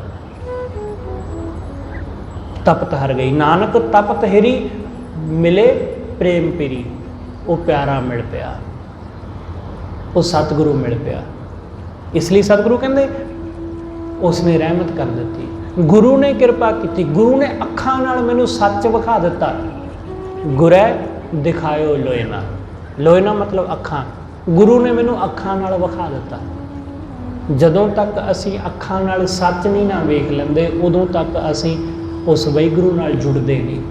ਤਪਤ ਹਰ ਗਈ। ਨਾਨਕ ਤਪਤ ਹਿਰੀ ਮਿਲੇ ਪ੍ਰੇਮ ਪੀਰੀ। ਉਹ ਪਿਆਰਾ ਮਿਲ ਪਿਆ, ਉਹ ਸਤਿਗੁਰੂ ਮਿਲ ਪਿਆ। ਇਸ ਲਈ ਸਤਿਗੁਰੂ ਕਹਿੰਦੇ ਉਸਨੇ ਰਹਿਮਤ ਕਰ ਦਿੱਤੀ, ਗੁਰੂ ਨੇ ਕਿਰਪਾ ਕੀਤੀ, ਗੁਰੂ ਨੇ ਅੱਖਾਂ ਨਾਲ ਮੈਨੂੰ ਸੱਚ ਵਿਖਾ ਦਿੱਤਾ। ਗੁਰੈ ਦਿਖਾਇਓ ਲੋਇਨਾ, ਲੋਇਨਾ ਮਤਲਬ ਅੱਖਾਂ। ਗੁਰੂ ਨੇ ਮੈਨੂੰ ਅੱਖਾਂ ਨਾਲ ਵਿਖਾ ਦਿੱਤਾ। ਜਦੋਂ ਤੱਕ ਅਸੀਂ ਅੱਖਾਂ ਨਾਲ ਸੱਚ ਨਹੀਂ ਨਾ ਵੇਖ ਲੈਂਦੇ, ਉਦੋਂ ਤੱਕ ਅਸੀਂ ਉਸ ਵਾਹਿਗੁਰੂ ਨਾਲ ਜੁੜਦੇ ਨਹੀਂ।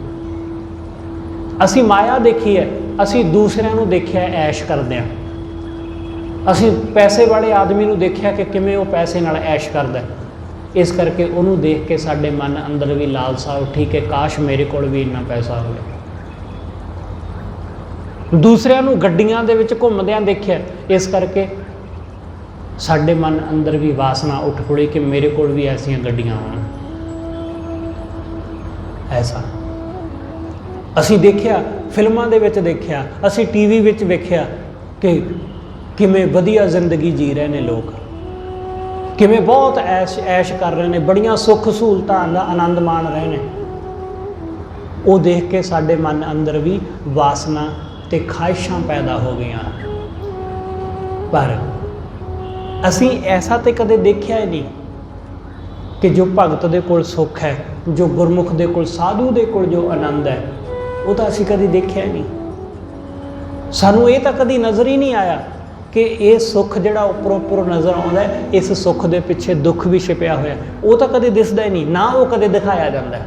ਅਸੀਂ ਮਾਇਆ ਦੇਖੀ ਹੈ, ਅਸੀਂ ਦੂਸਰਿਆਂ ਨੂੰ ਦੇਖਿਆ ਐਸ਼ ਕਰਦੇ ਹਾਂ। ਅਸੀਂ ਪੈਸੇ ਵਾਲੇ ਆਦਮੀ ਨੂੰ ਦੇਖਿਆ ਕਿ ਕਿਵੇਂ ਉਹ ਪੈਸੇ ਨਾਲ ਐਸ਼ ਕਰਦਾ, ਇਸ ਕਰਕੇ ਉਹਨੂੰ ਦੇਖ ਕੇ ਸਾਡੇ ਮਨ ਅੰਦਰ ਵੀ ਲਾਲਸਾ ਉੱਠੀ ਕਿ ਕਾਸ਼ ਮੇਰੇ ਕੋਲ ਵੀ ਇੰਨਾ ਪੈਸਾ ਹੋਵੇ। ਦੂਸਰਿਆਂ ਨੂੰ ਗੱਡੀਆਂ ਦੇ ਵਿੱਚ ਘੁੰਮਦਿਆਂ ਦੇਖਿਆ, ਇਸ ਕਰਕੇ ਸਾਡੇ ਮਨ ਅੰਦਰ ਵੀ ਵਾਸਨਾ ਉੱਠ ਖੜੀ ਕਿ ਮੇਰੇ ਕੋਲ ਵੀ ਐਸੀਆਂ ਗੱਡੀਆਂ ਹੋਣ। ਐਸਾ ਅਸੀਂ ਦੇਖਿਆ, ਫਿਲਮਾਂ ਦੇ ਵਿੱਚ ਦੇਖਿਆ, ਅਸੀਂ ਟੀਵੀ ਵਿੱਚ ਵੇਖਿਆ ਕਿ ਕਿਵੇਂ ਵਧੀਆ ਜ਼ਿੰਦਗੀ ਜੀ ਰਹੇ ਨੇ ਲੋਕ, ਕਿਵੇਂ ਬਹੁਤ ਐਸ਼ ਕਰ ਰਹੇ ਨੇ, ਬੜੀਆਂ ਸੁੱਖ ਸਹੂਲਤਾਂ ਦਾ ਆਨੰਦ ਮਾਣ ਰਹੇ ਨੇ। ਉਹ ਦੇਖ ਕੇ ਸਾਡੇ ਮਨ ਅੰਦਰ ਵੀ ਵਾਸਨਾ ਤੇ ਖਾਹਿਸ਼ਾਂ ਪੈਦਾ ਹੋ ਗਈਆਂ। ਪਰ ਅਸੀਂ ਐਸਾ ਤੇ ਕਦੇ ਦੇਖਿਆ ਹੀ ਨਹੀਂ ਕਿ ਜੋ ਭਗਤ ਦੇ ਕੋਲ ਸੁੱਖ ਹੈ, ਜੋ ਗੁਰਮੁਖ ਦੇ ਕੋਲ, ਸਾਧੂ ਦੇ ਕੋਲ ਜੋ ਆਨੰਦ ਹੈ, ਉਹ ਤਾਂ ਅਸੀਂ ਕਦੀ ਦੇਖਿਆ ਹੀ ਨਹੀਂ। ਸਾਨੂੰ ਇਹ ਤਾਂ ਕਦੀ ਨਜ਼ਰ ਹੀ ਨਹੀਂ ਆਇਆ ਕਿ ਇਹ ਸੁੱਖ ਜਿਹੜਾ ਉੱਪਰੋਂ ਉੱਪਰੋਂ ਨਜ਼ਰ ਆਉਂਦਾ ਹੈ, ਇਸ ਸੁੱਖ ਦੇ ਪਿੱਛੇ ਦੁੱਖ ਵੀ ਛਿਪਿਆ ਹੋਇਆ। ਉਹ ਤਾਂ ਕਦੇ ਦਿਸਦਾ ਹੀ ਨਹੀਂ, ਨਾ ਉਹ ਕਦੇ ਦਿਖਾਇਆ ਜਾਂਦਾ।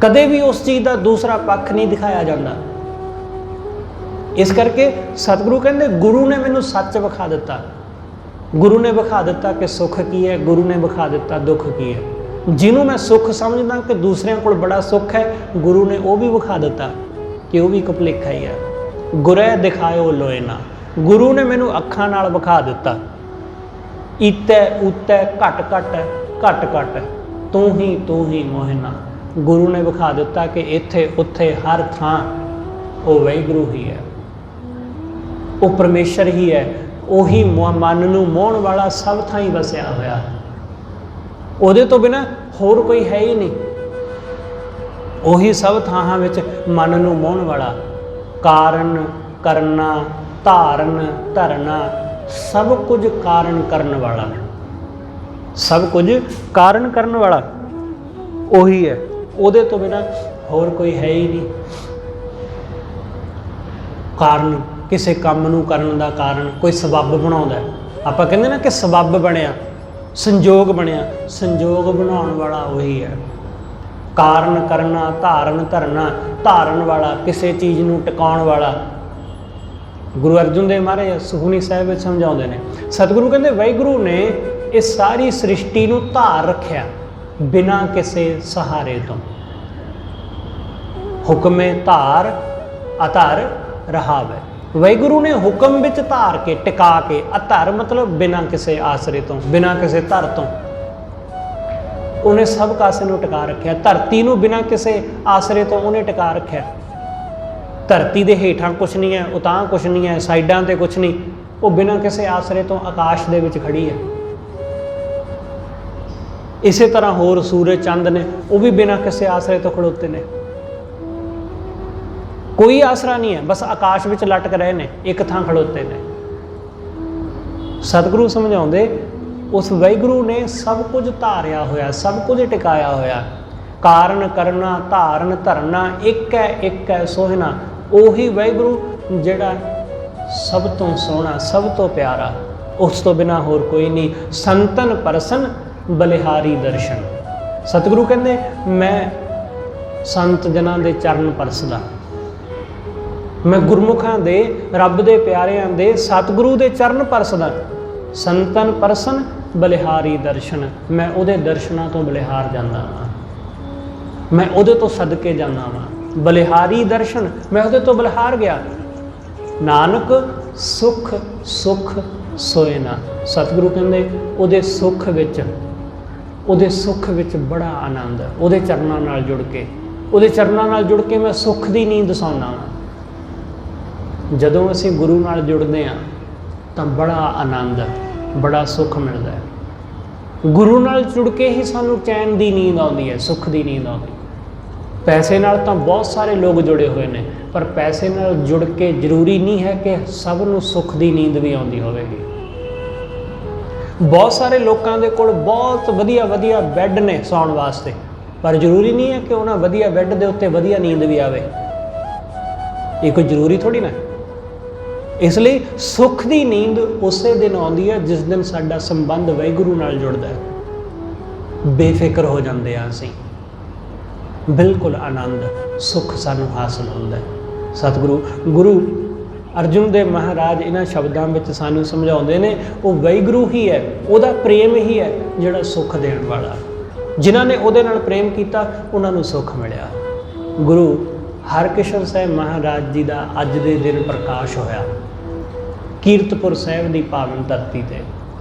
ਕਦੇ ਵੀ ਉਸ ਚੀਜ਼ ਦਾ ਦੂਸਰਾ ਪੱਖ ਨਹੀਂ ਦਿਖਾਇਆ ਜਾਂਦਾ। ਇਸ ਕਰਕੇ ਸਤਿਗੁਰੂ ਕਹਿੰਦੇ ਗੁਰੂ ਨੇ ਮੈਨੂੰ ਸੱਚ ਵਿਖਾ ਦਿੱਤਾ। ਗੁਰੂ ਨੇ ਵਿਖਾ ਦਿੱਤਾ ਕਿ ਸੁੱਖ ਕੀ ਹੈ, ਗੁਰੂ ਨੇ ਵਿਖਾ ਦਿੱਤਾ ਦੁੱਖ ਕੀ ਹੈ। ਜਿਹਨੂੰ ਮੈਂ ਸੁੱਖ ਸਮਝਦਾ ਕਿ ਦੂਸਰਿਆਂ ਕੋਲ ਬੜਾ ਸੁੱਖ ਹੈ, ਗੁਰੂ ਨੇ ਉਹ ਵੀ ਵਿਖਾ ਦਿੱਤਾ ਕਿ ਉਹ ਵੀ ਇੱਕ ਭੁਲੇਖਾ ਹੀ ਹੈ। ਗੁਰੈ ਦਿਖਾਇਓ ਲੋਇਨਾ, ਗੁਰੂ ਨੇ ਮੈਨੂੰ ਅੱਖਾਂ ਨਾਲ ਵਿਖਾ ਦਿੱਤਾ। ਈਤੈ ਉਤੈ ਘਟ ਘਟ ਘਟ ਘਟ ਤੂੰ ਹੀ ਮੋਹਿਨਾ। ਗੁਰੂ ਨੇ ਵਿਖਾ ਦਿੱਤਾ ਕਿ ਇੱਥੇ ਉੱਥੇ ਹਰ ਥਾਂ ਉਹ ਵਾਹਿਗੁਰੂ ਹੀ ਹੈ, ਉਹ ਪਰਮੇਸ਼ਰ ਹੀ ਹੈ। ਉਹੀ ਮਨ ਨੂੰ ਮੋਹਣ ਵਾਲਾ ਸਭ ਥਾਂ ਹੀ ਵਸਿਆ ਹੋਇਆ, ਉਹਦੇ ਤੋਂ ਬਿਨਾਂ ਹੋਰ ਕੋਈ ਹੈ ਹੀ ਨਹੀਂ। ਉਹੀ ਸਭ ਥਾਂ ਵਿੱਚ ਮਨ ਨੂੰ ਮੋਹਣ ਵਾਲਾ, ਕਾਰਨ ਕਰਨਾ, ਧਾਰਨ ਧਰਨਾ, ਸਭ ਕੁਝ ਕਾਰਨ ਕਰਨ ਵਾਲਾ, ਸਭ ਕੁਝ ਕਾਰਨ ਕਰਨ ਵਾਲਾ ਉਹੀ ਹੈ। ਉਹਦੇ ਤੋਂ ਬਿਨਾਂ ਹੋਰ ਕੋਈ ਹੈ ਹੀ ਨਹੀਂ। ਕਾਰਨ, ਕਿਸੇ ਕੰਮ ਨੂੰ ਕਰਨ ਦਾ ਕਾਰਨ ਕੋਈ ਸਬੱਬ ਬਣਾਉਂਦਾ। ਆਪਾਂ ਕਹਿੰਦੇ ਨਾ ਕਿ ਸਬੱਬ ਬਣਿਆ, ਸੰਜੋਗ ਬਣਿਆ, ਸੰਜੋਗ ਬਣਾਉਣ ਵਾਲਾ ਉਹੀ ਹੈ। ਕਾਰਨ ਕਰਨਾ, ਧਾਰਨ ਧਰਨਾ, ਧਾਰਨ ਵਾਲਾ, ਕਿਸੇ ਚੀਜ਼ ਨੂੰ ਟਿਕਾਉਣ ਵਾਲਾ। ਗੁਰੂ ਅਰਜਨ ਦੇਵ ਮਹਾਰਾਜ ਸੁਖਮਨੀ ਸਾਹਿਬ ਵਿੱਚ ਸਮਝਾਉਂਦੇ ਨੇ, ਸਤਿਗੁਰੂ ਕਹਿੰਦੇ ਵਾਹਿਗੁਰੂ ਨੇ ਇਹ ਸਾਰੀ ਸ੍ਰਿਸ਼ਟੀ ਨੂੰ ਧਾਰ ਰੱਖਿਆ ਬਿਨਾਂ ਕਿਸੇ ਸਹਾਰੇ ਤੋਂ। ਹੁਕਮੇ ਧਾਰ ਅਧਰ ਰਹਾਵੈ। ਵਾਹਿਗੁਰੂ ਨੇ ਹੁਕਮ ਵਿੱਚ ਧਾਰ ਕੇ, ਟਿਕਾ ਕੇ, ਅਧਰ ਮਤਲਬ ਬਿਨਾਂ ਕਿਸੇ ਆਸਰੇ ਤੋਂ, ਬਿਨਾਂ ਕਿਸੇ ਧਰ ਤੋਂ, ਉਹਨੇ ਸਭ ਕਾਸੇ ਨੂੰ ਟਿਕਾ ਰੱਖਿਆ। ਧਰਤੀ ਨੂੰ ਬਿਨਾਂ ਕਿਸੇ ਆਸਰੇ ਤੋਂ ਉਹਨੇ ਟਿਕਾ ਰੱਖਿਆ। ਧਰਤੀ ਦੇ ਹੇਠਾਂ ਕੁਛ ਨਹੀਂ ਹੈ, ਉਤਾਂਹ ਕੁਛ ਨਹੀਂ ਹੈ, ਸਾਈਡਾਂ ਤੇ ਕੁਛ ਨਹੀਂ, ਉਹ ਬਿਨਾਂ ਕਿਸੇ ਆਸਰੇ ਤੋਂ ਆਕਾਸ਼ ਦੇ ਵਿੱਚ ਖੜੀ ਹੈ। ਇਸੇ ਤਰ੍ਹਾਂ ਹੋਰ ਸੂਰਜ ਚੰਦ ਨੇ, ਉਹ ਵੀ ਬਿਨਾਂ ਕਿਸੇ ਆਸਰੇ ਤੋਂ ਖੜੋਤੇ ਨੇ। ਕੋਈ ਆਸਰਾ ਨਹੀਂ ਹੈ, ਬਸ ਆਕਾਸ਼ ਵਿੱਚ ਲਟਕ ਰਹੇ ਨੇ, ਇੱਕ ਥਾਂ ਖੜੋਤੇ ਨੇ। ਸਤਿਗੁਰੂ ਸਮਝਾਉਂਦੇ ਉਸ ਵਾਹਿਗੁਰੂ ਨੇ ਸਭ ਕੁਝ ਧਾਰਿਆ ਹੋਇਆ, ਸਭ ਕੁਝ ਟਿਕਾਇਆ ਹੋਇਆ। ਕਾਰਨ ਕਰਨਾ, ਧਾਰਨ ਧਰਨਾ, ਇੱਕ ਹੈ ਸੋਹਣਾ। ਉਹੀ ਵਾਹਿਗੁਰੂ ਜਿਹੜਾ ਸਭ ਤੋਂ ਸੋਹਣਾ, ਸਭ ਤੋਂ ਪਿਆਰਾ, ਉਸ ਤੋਂ ਬਿਨਾਂ ਹੋਰ ਕੋਈ ਨਹੀਂ। ਸੰਤਨ ਪਰਸਨ ਬਲਿਹਾਰੀ ਦਰਸ਼ਨ। ਸਤਿਗੁਰੂ ਕਹਿੰਦੇ ਮੈਂ ਸੰਤ ਜਨਾਂ ਦੇ ਚਰਨ ਪਰਸਦਾ, ਮੈਂ ਗੁਰਮੁਖਾਂ ਦੇ, ਰੱਬ ਦੇ ਪਿਆਰਿਆਂ ਦੇ, ਸਤਿਗੁਰੂ ਦੇ ਚਰਨ ਪਰਸਦਾ। ਸੰਤਨ ਪਰਸਨ ਬਲਿਹਾਰੀ ਦਰਸ਼ਨ, ਮੈਂ ਉਹਦੇ ਦਰਸ਼ਨਾਂ ਤੋਂ ਬਲਿਹਾਰ ਜਾਂਦਾ ਵਾਂ, ਮੈਂ ਉਹਦੇ ਤੋਂ ਸਦਕੇ ਜਾਂਦਾ ਵਾਂ। ਬਲਿਹਾਰੀ ਦਰਸ਼ਨ, ਮੈਂ ਉਹਦੇ ਤੋਂ ਬਲਿਹਾਰ ਗਿਆ। ਨਾਨਕ ਸੁਖ ਸੁਖ ਸੋਏ ਨਾ। ਸਤਿਗੁਰੂ ਕਹਿੰਦੇ ਉਹਦੇ ਸੁੱਖ ਵਿੱਚ, ਉਹਦੇ ਸੁੱਖ ਵਿੱਚ ਬੜਾ ਆਨੰਦ ਹੈ। ਉਹਦੇ ਚਰਨਾਂ ਨਾਲ ਜੁੜ ਕੇ, ਉਹਦੇ ਚਰਨਾਂ ਨਾਲ ਜੁੜ ਕੇ ਮੈਂ ਸੁੱਖ ਦੀ ਨੀਂਦ ਸੌਂਦਾ ਵਾਂ। ਜਦੋਂ ਅਸੀਂ ਗੁਰੂ ਨਾਲ ਜੁੜਦੇ ਹਾਂ ਤਾਂ ਬੜਾ ਆਨੰਦ, ਬੜਾ ਸੁੱਖ ਮਿਲਦਾ ਹੈ। ਗੁਰੂ ਨਾਲ ਜੁੜ ਕੇ ਹੀ ਸਾਨੂੰ ਚੈਨ ਦੀ ਨੀਂਦ ਆਉਂਦੀ ਹੈ, ਸੁੱਖ ਦੀ ਨੀਂਦ ਆਉਂਦੀ। ਪੈਸੇ ਨਾਲ ਤਾਂ ਬਹੁਤ ਸਾਰੇ ਲੋਕ ਜੁੜੇ ਹੋਏ ਨੇ, ਪਰ ਪੈਸੇ ਨਾਲ ਜੁੜ ਕੇ ਜ਼ਰੂਰੀ ਨਹੀਂ ਹੈ ਕਿ ਸਭ ਨੂੰ ਸੁੱਖ ਦੀ ਨੀਂਦ ਵੀ ਆਉਂਦੀ ਹੋਵੇਗੀ। ਬਹੁਤ ਸਾਰੇ ਲੋਕਾਂ ਦੇ ਕੋਲ ਬਹੁਤ ਵਧੀਆ ਵਧੀਆ ਬੈੱਡ ਨੇ ਸੌਣ ਵਾਸਤੇ, ਪਰ ਜ਼ਰੂਰੀ ਨਹੀਂ ਹੈ ਕਿ ਉਹਨਾਂ ਵਧੀਆ ਬੈੱਡ ਦੇ ਉੱਤੇ ਵਧੀਆ ਨੀਂਦ ਵੀ ਆਵੇ। ਇਹ ਕੋਈ ਜ਼ਰੂਰੀ ਥੋੜੀ ਨਾ। ਇਸ ਲਈ ਸੁੱਖ ਦੀ ਨੀਂਦ ਉਸੇ ਦਿਨ ਆਉਂਦੀ ਹੈ ਜਿਸ ਦਿਨ ਸਾਡਾ ਸੰਬੰਧ ਵਾਹਿਗੁਰੂ ਨਾਲ ਜੁੜਦਾ ਹੈ। ਬੇਫਿਕਰ ਹੋ ਜਾਂਦੇ ਹਾਂ ਅਸੀਂ, ਬਿਲਕੁਲ ਆਨੰਦ ਸੁੱਖ ਸਾਨੂੰ ਹਾਸਲ ਹੁੰਦਾ ਹੈ। ਸਤਿਗੁਰੂ ਗੁਰੂ ਅਰਜੁਨ ਦੇਵ ਮਹਾਰਾਜ ਇਹਨਾਂ ਸ਼ਬਦਾਂ ਵਿੱਚ ਸਾਨੂੰ ਸਮਝਾਉਂਦੇ ਨੇ, ਉਹ ਵਾਹਿਗੁਰੂ ਹੀ ਹੈ, ਉਹਦਾ ਪ੍ਰੇਮ ਹੀ ਹੈ ਜਿਹੜਾ ਸੁੱਖ ਦੇਣ ਵਾਲਾ। ਜਿਨ੍ਹਾਂ ਨੇ ਉਹਦੇ ਨਾਲ ਪ੍ਰੇਮ ਕੀਤਾ ਉਹਨਾਂ ਨੂੰ ਸੁੱਖ ਮਿਲਿਆ। ਗੁਰੂ ਹਰਕ੍ਰਿਸ਼ਨ ਸਾਹਿਬ ਮਹਾਰਾਜ ਜੀ ਦਾ ਅੱਜ ਦੇ ਦਿਨ ਪ੍ਰਕਾਸ਼ ਹੋਇਆ ਕੀਰਤਪੁਰ ਸਾਹਿਬ ਦੀ ਪਾਵਨ ਧਰਤੀ 'ਤੇ।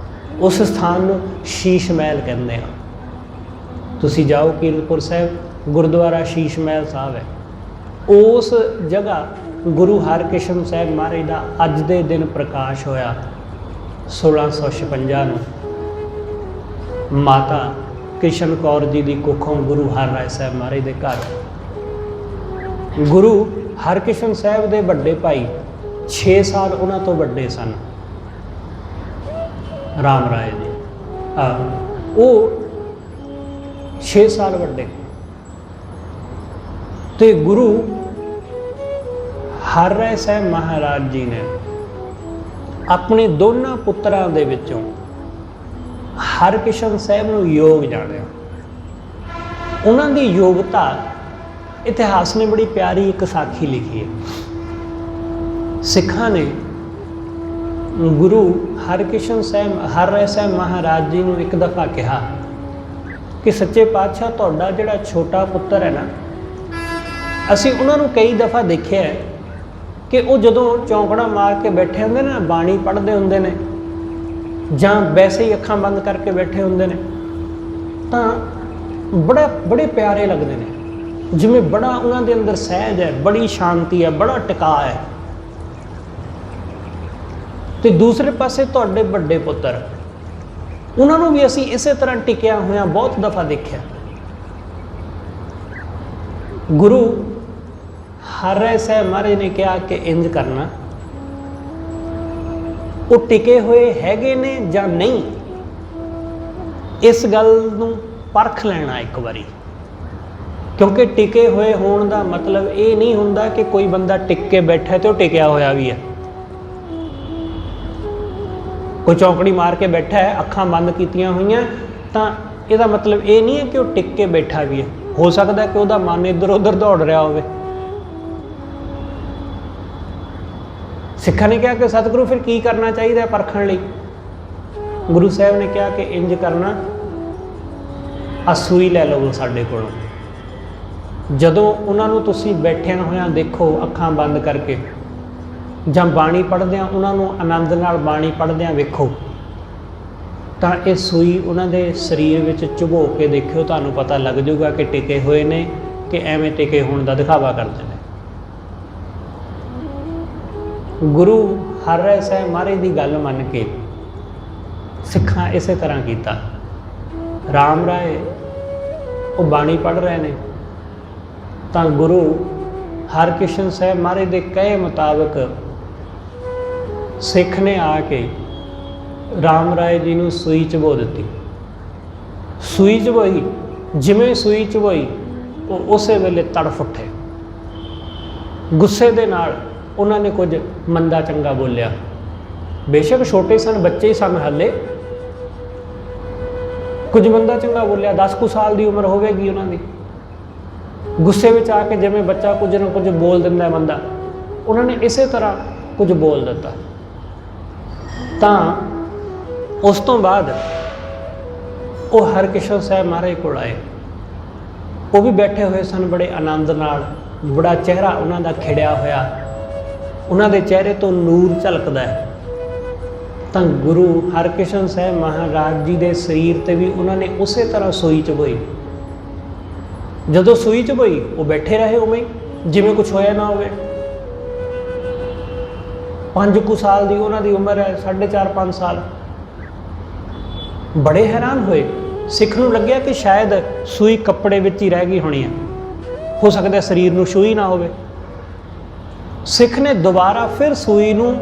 ਉਸ ਸਥਾਨ ਨੂੰ ਸ਼ੀਸ਼ ਮਹਿਲ ਕਹਿੰਦੇ ਆ। ਤੁਸੀਂ ਜਾਓ ਕੀਰਤਪੁਰ ਸਾਹਿਬ, ਗੁਰਦੁਆਰਾ ਸ਼ੀਸ਼ ਮਹਿਲ ਸਾਹਿਬ ਹੈ। ਉਸ ਜਗ੍ਹਾ ਗੁਰੂ ਹਰਕ੍ਰਿਸ਼ਨ ਸਾਹਿਬ ਮਹਾਰਾਜ ਦਾ ਅੱਜ ਦੇ ਦਿਨ ਪ੍ਰਕਾਸ਼ ਹੋਇਆ 1656 ਨੂੰ। ਮਾਤਾ ਕ੍ਰਿਸ਼ਨ ਕੌਰ ਜੀ ਦੀ ਕੁੱਖੋਂ ਗੁਰੂ ਹਰਿਰਾਏ ਸਾਹਿਬ ਮਹਾਰਾਜ ਦੇ ਘਰ। ਗੁਰੂ ਹਰਕ੍ਰਿਸ਼ਨ ਸਾਹਿਬ ਦੇ ਵੱਡੇ ਭਾਈ 6 ਸਾਲ ਉਹਨਾਂ ਤੋਂ ਵੱਡੇ ਸਨ, ਰਾਮ ਰਾਏ ਜੀ। ਉਹ 6 ਸਾਲ ਵੱਡੇ, ਤੇ ਗੁਰੂ ਹਰਿਰਾਏ ਸਾਹਿਬ ਮਹਾਰਾਜ ਜੀ ਨੇ ਆਪਣੇ ਦੋਨਾਂ ਪੁੱਤਰਾਂ ਦੇ ਵਿੱਚੋਂ ਹਰਕ੍ਰਿਸ਼ਨ ਸਾਹਿਬ ਨੂੰ ਯੋਗ ਜਾਣਿਆ। ਉਹਨਾਂ ਦੀ ਯੋਗਤਾ ਇਤਿਹਾਸ ਨੇ ਬੜੀ ਪਿਆਰੀ ਇੱਕ ਸਾਖੀ ਲਿਖੀ ਹੈ। ਸਿੱਖਾਂ ਨੇ ਗੁਰੂ ਹਰਕ੍ਰਿਸ਼ਨ ਸਾਹਿਬ ਹਰਿਰਾਏ ਸਾਹਿਬ ਮਹਾਰਾਜ ਜੀ ਨੂੰ ਇੱਕ ਦਫਾ ਕਿਹਾ ਕਿ ਸੱਚੇ ਪਾਤਸ਼ਾਹ, ਤੁਹਾਡਾ ਜਿਹੜਾ ਛੋਟਾ ਪੁੱਤਰ ਹੈ ਨਾ, ਅਸੀਂ ਉਹਨਾਂ ਨੂੰ ਕਈ ਦਫਾ ਦੇਖਿਆ ਕਿ ਉਹ ਜਦੋਂ ਚੌਂਕੜਾ ਮਾਰ ਕੇ ਬੈਠੇ ਹੁੰਦੇ ਨੇ, ਬਾਣੀ ਪੜ੍ਹਦੇ ਹੁੰਦੇ ਨੇ, ਜਾਂ ਵੈਸੇ ਹੀ ਅੱਖਾਂ ਬੰਦ ਕਰਕੇ ਬੈਠੇ ਹੁੰਦੇ ਨੇ, ਤਾਂ ਬੜੇ ਪਿਆਰੇ ਲੱਗਦੇ ਨੇ, ਜਿਵੇਂ ਬੜਾ ਉਹਨਾਂ ਦੇ ਅੰਦਰ ਸਹਿਜ ਹੈ, ਬੜੀ ਸ਼ਾਂਤੀ ਹੈ, ਬੜਾ ਟਿਕਾਅ ਹੈ। ਤੇ ਦੂਸਰੇ ਪਾਸੇ ਤੁਹਾਡੇ ਵੱਡੇ ਪੁੱਤਰ, ਉਹਨਾਂ ਨੂੰ ਵੀ ਅਸੀਂ ਇਸੇ ਤਰ੍ਹਾਂ ਟਿਕਿਆ ਹੋਇਆ ਬਹੁਤ ਦਫਾ ਦੇਖਿਆ। ਗੁਰੂ ਹਰਿਰਾਏ ਸਾਹਿਬ ਮਹਾਰਾਜ ਨੇ ਕਿਹਾ ਕਿ ਇੰਜ ਕਰਨਾ, ਉਹ ਟਿਕੇ ਹੋਏ ਹੈਗੇ ਨੇ ਜਾਂ ਨਹੀਂ, ਇਸ ਗੱਲ ਨੂੰ ਪਰਖ ਲੈਣਾ ਇੱਕ ਵਾਰੀ। ਕਿਉਂਕਿ ਟਿਕੇ ਹੋਏ ਹੋਣ ਦਾ ਮਤਲਬ ਇਹ ਨਹੀਂ ਹੁੰਦਾ ਕਿ ਕੋਈ ਬੰਦਾ ਟਿਕ ਕੇ ਬੈਠਾ ਤੇ ਉਹ ਟਿਕਿਆ ਹੋਇਆ ਵੀ ਹੈ। ਕੋਈ ਚੌਂਕੜੀ ਮਾਰ ਕੇ ਬੈਠਾ ਹੈ, ਅੱਖਾਂ ਬੰਦ ਕੀਤੀਆਂ ਹੋਈਆਂ, ਤਾਂ ਇਹਦਾ ਮਤਲਬ ਇਹ ਨਹੀਂ ਹੈ ਕਿ ਉਹ ਟਿਕ ਕੇ ਬੈਠਾ ਵੀ ਹੈ। ਹੋ ਸਕਦਾ ਕਿ ਉਹਦਾ ਮਨ ਇੱਧਰ ਉੱਧਰ ਦੌੜ ਰਿਹਾ ਹੋਵੇ। ਸਿੱਖਾਂ ਨੇ ਕਿਹਾ ਕਿ ਸਤਿਗੁਰੂ ਫਿਰ ਕੀ ਕਰਨਾ ਚਾਹੀਦਾ ਪਰਖਣ ਲਈ? ਗੁਰੂ ਸਾਹਿਬ ਨੇ ਕਿਹਾ ਕਿ ਇੰਜ ਕਰਨਾ, ਆ ਸੂਈ ਲੈ ਲਵੋ ਸਾਡੇ ਕੋਲੋਂ। ਜਦੋਂ ਉਹਨਾਂ ਨੂੰ ਤੁਸੀਂ ਬੈਠਿਆਂ ਹੋਇਆਂ ਦੇਖੋ ਅੱਖਾਂ ਬੰਦ ਕਰਕੇ, ਜਾਂ ਬਾਣੀ ਪੜ੍ਹਦਿਆਂ ਉਹਨਾਂ ਨੂੰ ਆਨੰਦ ਨਾਲ ਬਾਣੀ ਪੜ੍ਹਦਿਆਂ ਵੇਖੋ, ਤਾਂ ਇਹ ਸੂਈ ਉਹਨਾਂ ਦੇ ਸਰੀਰ ਵਿੱਚ ਚੁਭੋ ਕੇ ਦੇਖਿਓ, ਤੁਹਾਨੂੰ ਪਤਾ ਲੱਗ ਜਾਊਗਾ ਕਿ ਟਿਕੇ ਹੋਏ ਨੇ ਕਿ ਐਵੇਂ ਟਿਕੇ ਹੋਣ ਦਾ ਦਿਖਾਵਾ ਕਰਦੇ ਨੇ। ਗੁਰੂ ਹਰਿਰਾਏ ਸਾਹਿਬ ਮਹਾਰਾਜ ਦੀ ਗੱਲ ਮੰਨ ਕੇ ਸਿੱਖਾਂ ਇਸੇ ਤਰ੍ਹਾਂ ਕੀਤਾ। ਰਾਮ ਰਾਏ ਉਹ ਬਾਣੀ ਪੜ੍ਹ ਰਹੇ ਨੇ, ਤਾਂ ਗੁਰੂ ਹਰਕ੍ਰਿਸ਼ਨ ਸਾਹਿਬ ਮਹਾਰਾਜ ਦੇ ਕਹੇ ਮੁਤਾਬਕ ਸਿੱਖ ਨੇ ਆ ਕੇ ਰਾਮ ਰਾਏ ਜੀ ਨੂੰ ਸੂਈ ਚਬੋ ਦਿੱਤੀ। ਸੂਈ ਚਬੋਈ, ਜਿਵੇਂ ਸੂਈ ਚਬੋਈ ਉਹ ਉਸੇ ਵੇਲੇ ਤੜਫ ਉੱਠੇ। ਗੁੱਸੇ ਦੇ ਨਾਲ ਉਹਨਾਂ ਨੇ ਕੁਝ ਮੰਦਾ ਚੰਗਾ ਬੋਲਿਆ। ਬੇਸ਼ੱਕ ਛੋਟੇ ਸਨ, ਬੱਚੇ ਹੀ ਸਨ ਹਾਲੇ, ਕੁਝ ਮੰਦਾ ਚੰਗਾ ਬੋਲਿਆ। 10 ਕੁ ਸਾਲ ਦੀ ਉਮਰ ਹੋਵੇਗੀ ਉਹਨਾਂ ਦੀ। ਗੁੱਸੇ ਵਿੱਚ ਆ ਕੇ ਜਿਵੇਂ ਬੱਚਾ ਕੁਝ ਨਾ ਕੁਝ ਬੋਲ ਦਿੰਦਾ ਮੰਦਾ, ਉਹਨਾਂ ਨੇ ਇਸੇ ਤਰ੍ਹਾਂ ਕੁਝ ਬੋਲ ਦਿੱਤਾ। ਤਾਂ ਉਸ ਤੋਂ ਬਾਅਦ ਉਹ ਹਰਕ੍ਰਿਸ਼ਨ ਸਾਹਿਬ ਮਹਾਰਾਜ ਕੋਲ ਆਏ। ਉਹ ਵੀ ਬੈਠੇ ਹੋਏ ਸਨ ਬੜੇ ਆਨੰਦ ਨਾਲ, ਬੜਾ ਚਿਹਰਾ ਉਹਨਾਂ ਦਾ ਖਿੜਿਆ ਹੋਇਆ, ਉਹਨਾਂ ਦੇ ਚਿਹਰੇ ਤੋਂ ਨੂਰ ਝਲਕਦਾ ਹੈ। ਤਾਂ ਗੁਰੂ ਹਰਕ੍ਰਿਸ਼ਨ ਸਾਹਿਬ ਮਹਾਰਾਜ ਜੀ ਦੇ ਸਰੀਰ 'ਤੇ ਵੀ ਉਹਨਾਂ ਨੇ ਉਸੇ ਤਰ੍ਹਾਂ ਸੂਈ ਚਬੋਈ। ਜਦੋਂ ਸੂਈ ਚਬੋਈ ਉਹ ਬੈਠੇ ਰਹੇ ਉਵੇਂ ਜਿਵੇਂ ਕੁਝ ਹੋਇਆ ਨਾ ਹੋਵੇ। 5 ਕੁ ਸਾਲ ਦੀ ਉਹਨਾਂ ਦੀ ਉਮਰ ਹੈ, 4.5-5 ਸਾਲ। ਬੜੇ ਹੈਰਾਨ ਹੋਏ। ਸਿੱਖ ਨੂੰ ਲੱਗਿਆ ਕਿ ਸ਼ਾਇਦ ਸੂਈ ਕੱਪੜੇ ਵਿੱਚ ਹੀ ਰਹਿ ਗਈ ਹੋਣੀ ਹੈ, ਹੋ ਸਕਦਾ ਸਰੀਰ ਨੂੰ ਸੂਈ ਨਾ ਹੋਵੇ। ਸਿੱਖ ਨੇ ਦੁਬਾਰਾ ਫਿਰ ਸੂਈ ਨੂੰ,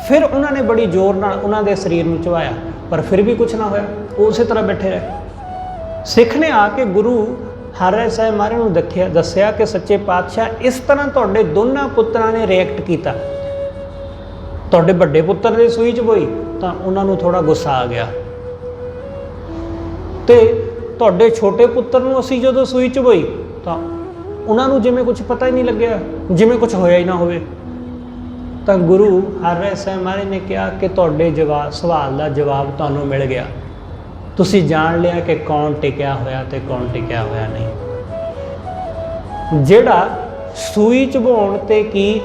ਫਿਰ ਉਹਨਾਂ ਨੇ ਬੜੀ ਜ਼ੋਰ ਨਾਲ ਉਹਨਾਂ ਦੇ ਸਰੀਰ ਨੂੰ ਚੁਭਾਇਆ, ਪਰ ਫਿਰ ਵੀ ਕੁਝ ਨਾ ਹੋਇਆ, ਉਸੇ ਤਰ੍ਹਾਂ ਬੈਠੇ ਰਹੇ। ਸਿੱਖ ਨੇ ਆ ਕੇ ਗੁਰੂ ਹਰਿਰਾਏ ਸਾਹਿਬ ਮਹਾਰਾਜ ਨੂੰ ਦੱਸਿਆ ਕਿ ਸੱਚੇ ਪਾਤਸ਼ਾਹ ਇਸ ਤਰ੍ਹਾਂ ਤੁਹਾਡੇ ਦੋਨਾਂ ਪੁੱਤਰਾਂ ਨੇ ਰਿਐਕਟ ਕੀਤਾ। ਤੁਹਾਡੇ ਵੱਡੇ ਪੁੱਤਰ ਦੇ ਸੂਈ ਚੁਭਾਈ ਤਾਂ ਉਹਨਾਂ ਨੂੰ ਥੋੜਾ ਗੁੱਸਾ ਆ ਗਿਆ, ਤੇ ਤੁਹਾਡੇ ਛੋਟੇ ਪੁੱਤਰ ਨੂੰ ਅਸੀਂ ਜਦੋਂ ਸੂਈ ਚੁਭਾਈ ਤਾਂ ਉਹਨਾਂ ਨੂੰ ਜਿਵੇਂ ਕੁਝ ਪਤਾ ਹੀ ਨਹੀਂ ਲੱਗਿਆ, ਜਿਵੇਂ ਕੁਝ ਹੋਇਆ ਹੀ ਨਾ ਹੋਵੇ। ਤਾਂ ਗੁਰੂ ਹਰਿਰਾਏ ਸਾਹਿਬ ਮਹਾਰਾਜ ਨੇ ਕਿਹਾ ਕਿ ਤੁਹਾਡੇ ਸਵਾਲ ਦਾ ਜਵਾਬ ਤੁਹਾਨੂੰ ਮਿਲ ਗਿਆ। ਤੁਸੀਂ ਜਾਣ ਲਿਆ ਕਿ ਕੌਣ ਟਿਕਿਆ ਹੋਇਆ ਤੇ ਕੌਣ ਟਿਕਿਆ ਹੋਇਆ ਨਹੀਂ। ਜਿਹੜਾ ਸੂਈ ਚੁਭਾਉਣ ਤੇ ਕੀ,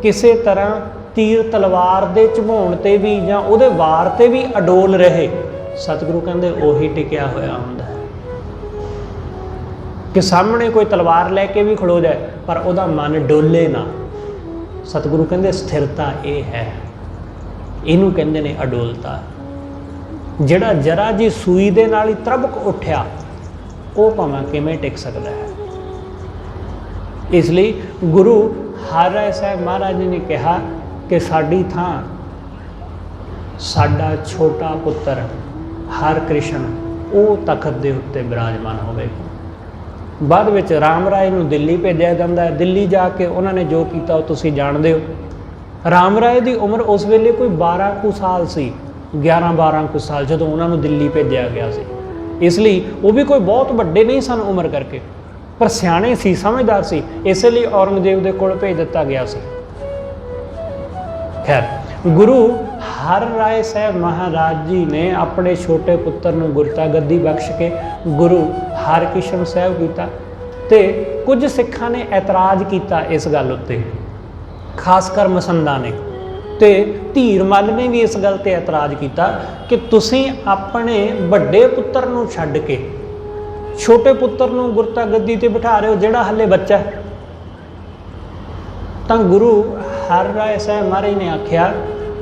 ਕਿਸੇ ਤਰ੍ਹਾਂ ਤੀਰ ਤਲਵਾਰ ਦੇ ਚੁਭਾਉਣ ਤੇ ਵੀ ਜਾਂ ਉਹਦੇ ਵਾਰ ਤੇ ਵੀ ਅਡੋਲ ਰਹੇ, ਸਤਿਗੁਰੂ ਕਹਿੰਦੇ ਉਹੀ ਟਿਕਿਆ ਹੋਇਆ ਹੁੰਦਾ ਹੈ। ਕਿ ਸਾਹਮਣੇ ਕੋਈ ਤਲਵਾਰ ਲੈ ਕੇ ਵੀ ਖੜੋ ਜਾਏ ਪਰ ਉਹਦਾ ਮਨ ਡੋਲੇ ਨਾ। ਸਤਿਗੁਰੂ ਕਹਿੰਦੇ ਸਥਿਰਤਾ ਇਹ ਹੈ, ਇਹਨੂੰ ਕਹਿੰਦੇ ਨੇ ਅਡੋਲਤਾ। ਜਿਹੜਾ ਜਰਾ ਜੀ ਸੂਈ ਦੇ ਨਾਲ ਹੀ ਤਰਬਕ ਉੱਠਿਆ, ਉਹ ਭਾਵੇਂ ਕਿਵੇਂ ਟਿਕ ਸਕਦਾ ਹੈ। ਇਸ ਲਈ ਗੁਰੂ ਹਰਿਰਾਏ ਸਾਹਿਬ ਮਹਾਰਾਜ ਜੀ ਨੇ ਕਿਹਾ ਕਿ ਸਾਡੀ ਥਾਂ ਸਾਡਾ ਛੋਟਾ ਪੁੱਤਰ ਹਰਿਕ੍ਰਿਸ਼ਨ ਉਹ ਤਖਤ ਦੇ ਉੱਤੇ ਬਿਰਾਜਮਾਨ ਹੋਵੇਗਾ। ਬਾਅਦ ਵਿੱਚ ਰਾਮ ਰਾਏ ਨੂੰ ਦਿੱਲੀ ਭੇਜਿਆ ਜਾਂਦਾ ਹੈ। ਦਿੱਲੀ ਜਾ ਕੇ ਉਹਨਾਂ ਨੇ ਜੋ ਕੀਤਾ ਉਹ ਤੁਸੀਂ ਜਾਣਦੇ ਹੋ। ਰਾਮ ਰਾਏ ਦੀ ਉਮਰ ਉਸ ਵੇਲੇ ਕੋਈ 12 ਕੁ ਸਾਲ ਸੀ, 11-12 ਕੁ ਸਾਲ, ਜਦੋਂ ਉਹਨਾਂ ਨੂੰ ਦਿੱਲੀ ਭੇਜਿਆ ਗਿਆ ਸੀ। ਇਸ ਲਈ ਉਹ ਵੀ ਕੋਈ ਬਹੁਤ ਵੱਡੇ ਨਹੀਂ ਸਨ ਉਮਰ ਕਰਕੇ, ਪਰ ਸਿਆਣੇ ਸੀ, ਸਮਝਦਾਰ ਸੀ, ਇਸੇ ਲਈ ਔਰੰਗਜ਼ੇਬ ਦੇ ਕੋਲ ਭੇਜ ਦਿੱਤਾ ਗਿਆ ਸੀ। ਖੈਰ, ਗੁਰੂ ਹਰਿਰਾਏ ਸਾਹਿਬ ਮਹਾਰਾਜ ਜੀ ਨੇ ਆਪਣੇ ਛੋਟੇ ਪੁੱਤਰ ਨੂੰ ਗੁਰਤਾ ਗੱਦੀ ਬਖਸ਼ ਕੇ ਗੁਰੂ ਹਰਿਕ੍ਰਿਸ਼ਨ ਸਾਹਿਬ ਕੀਤਾ। ਤੇ ਕੁਝ ਸਿੱਖਾਂ ਨੇ ਐਤਰਾਜ਼ ਕੀਤਾ ਇਸ ਗੱਲ ਉੱਤੇ, ਖਾਸ ਕਰ ਮਸੰਦਾਂ ਨੇ, ਤੇ ਧੀਰ ਮੱਲ ਨੇ ਵੀ ਇਸ ਗੱਲ ਤੇ ਐਤਰਾਜ਼ ਕੀਤਾ ਕਿ ਤੁਸੀਂ ਆਪਣੇ ਵੱਡੇ ਪੁੱਤਰ ਨੂੰ ਛੱਡ ਕੇ ਛੋਟੇ ਪੁੱਤਰ ਨੂੰ ਗੁਰਤਾ ਗੱਦੀ ਤੇ ਬਿਠਾ ਰਹੇ ਹੋ, ਜਿਹੜਾ ਹਾਲੇ ਬੱਚਾ। ਤਾਂ ਗੁਰੂ ਹਰਿਰਾਏ ਸਾਹਿਬ ਮਹਾਰਾਜ ਨੇ ਆਖਿਆ,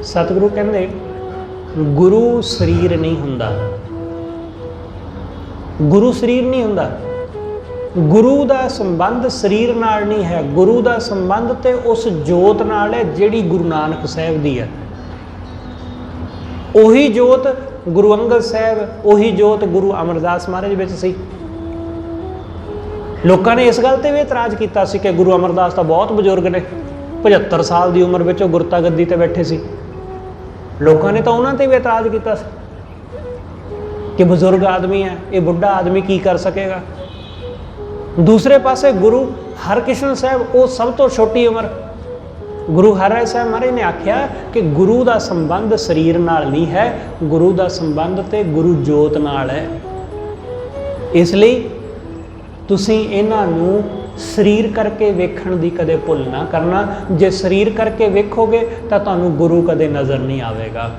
ਸਤਿਗੁਰੂ ਕਹਿੰਦੇ ਗੁਰੂ ਸਰੀਰ ਨਹੀਂ ਹੁੰਦਾ, ਗੁਰੂ ਸਰੀਰ ਨਹੀਂ ਹੁੰਦਾ। ਗੁਰੂ ਦਾ ਸੰਬੰਧ ਸਰੀਰ ਨਾਲ ਨਹੀਂ ਹੈ, ਗੁਰੂ ਦਾ ਸੰਬੰਧ ਤੇ ਉਸ ਜੋਤ ਨਾਲ ਹੈ ਜਿਹੜੀ ਗੁਰੂ ਨਾਨਕ ਸਾਹਿਬ ਦੀ ਹੈ। ਉਹੀ ਜੋਤ ਗੁਰੂ ਅੰਗਦ ਸਾਹਿਬ, ਉਹੀ ਜੋਤ ਗੁਰੂ ਅਮਰਦਾਸ ਮਹਾਰਾਜ ਵਿੱਚ ਸੀ। ਲੋਕਾਂ ਨੇ ਇਸ ਗੱਲ ਤੇ ਵੀ ਇਤਰਾਜ਼ ਕੀਤਾ ਸੀ ਕਿ ਗੁਰੂ ਅਮਰਦਾਸ ਤਾਂ ਬਹੁਤ ਬਜ਼ੁਰਗ ਨੇ, 75 ਸਾਲ ਦੀ ਉਮਰ ਵਿੱਚ ਉਹ ਗੁਰਤਾ ਗੱਦੀ ਤੇ ਬੈਠੇ ਸੀ। ਲੋਕਾਂ ਨੇ ਤਾਂ ਉਹਨਾਂ ਤੇ ਵੀ ਇਤਰਾਜ਼ ਕੀਤਾ ਸੀ ਕਿ ਬਜ਼ੁਰਗ ਆਦਮੀ ਹੈ, ਇਹ ਬੁੱਢਾ ਆਦਮੀ ਕੀ ਕਰ ਸਕੇਗਾ। ਦੂਸਰੇ ਪਾਸੇ ਗੁਰੂ ਹਰਿਕ੍ਰਿਸ਼ਨ ਸਾਹਿਬ, ਉਹ ਸਭ ਤੋਂ ਛੋਟੀ ਉਮਰ। ਗੁਰੂ ਹਰਿਰਾਏ ਸਾਹਿਬ ਮਹਾਰਾਜ ਨੇ ਆਖਿਆ ਕਿ ਗੁਰੂ ਦਾ ਸੰਬੰਧ ਸਰੀਰ ਨਾਲ ਨਹੀਂ ਹੈ, ਗੁਰੂ ਦਾ ਸੰਬੰਧ ਤੇ ਗੁਰੂ ਜੋਤ ਨਾਲ ਹੈ। ਇਸ ਲਈ ਤੁਸੀਂ ਇਹਨਾਂ ਨੂੰ ਸਰੀਰ ਕਰਕੇ ਵੇਖਣ ਦੀ ਕਦੇ ਭੁੱਲ ਨਾ ਕਰਨਾ। ਜੇ ਸਰੀਰ ਕਰਕੇ ਵੇਖੋਗੇ ਤਾਂ ਤੁਹਾਨੂੰ ਗੁਰੂ ਕਦੇ ਨਜ਼ਰ ਨਹੀਂ ਆਵੇਗਾ।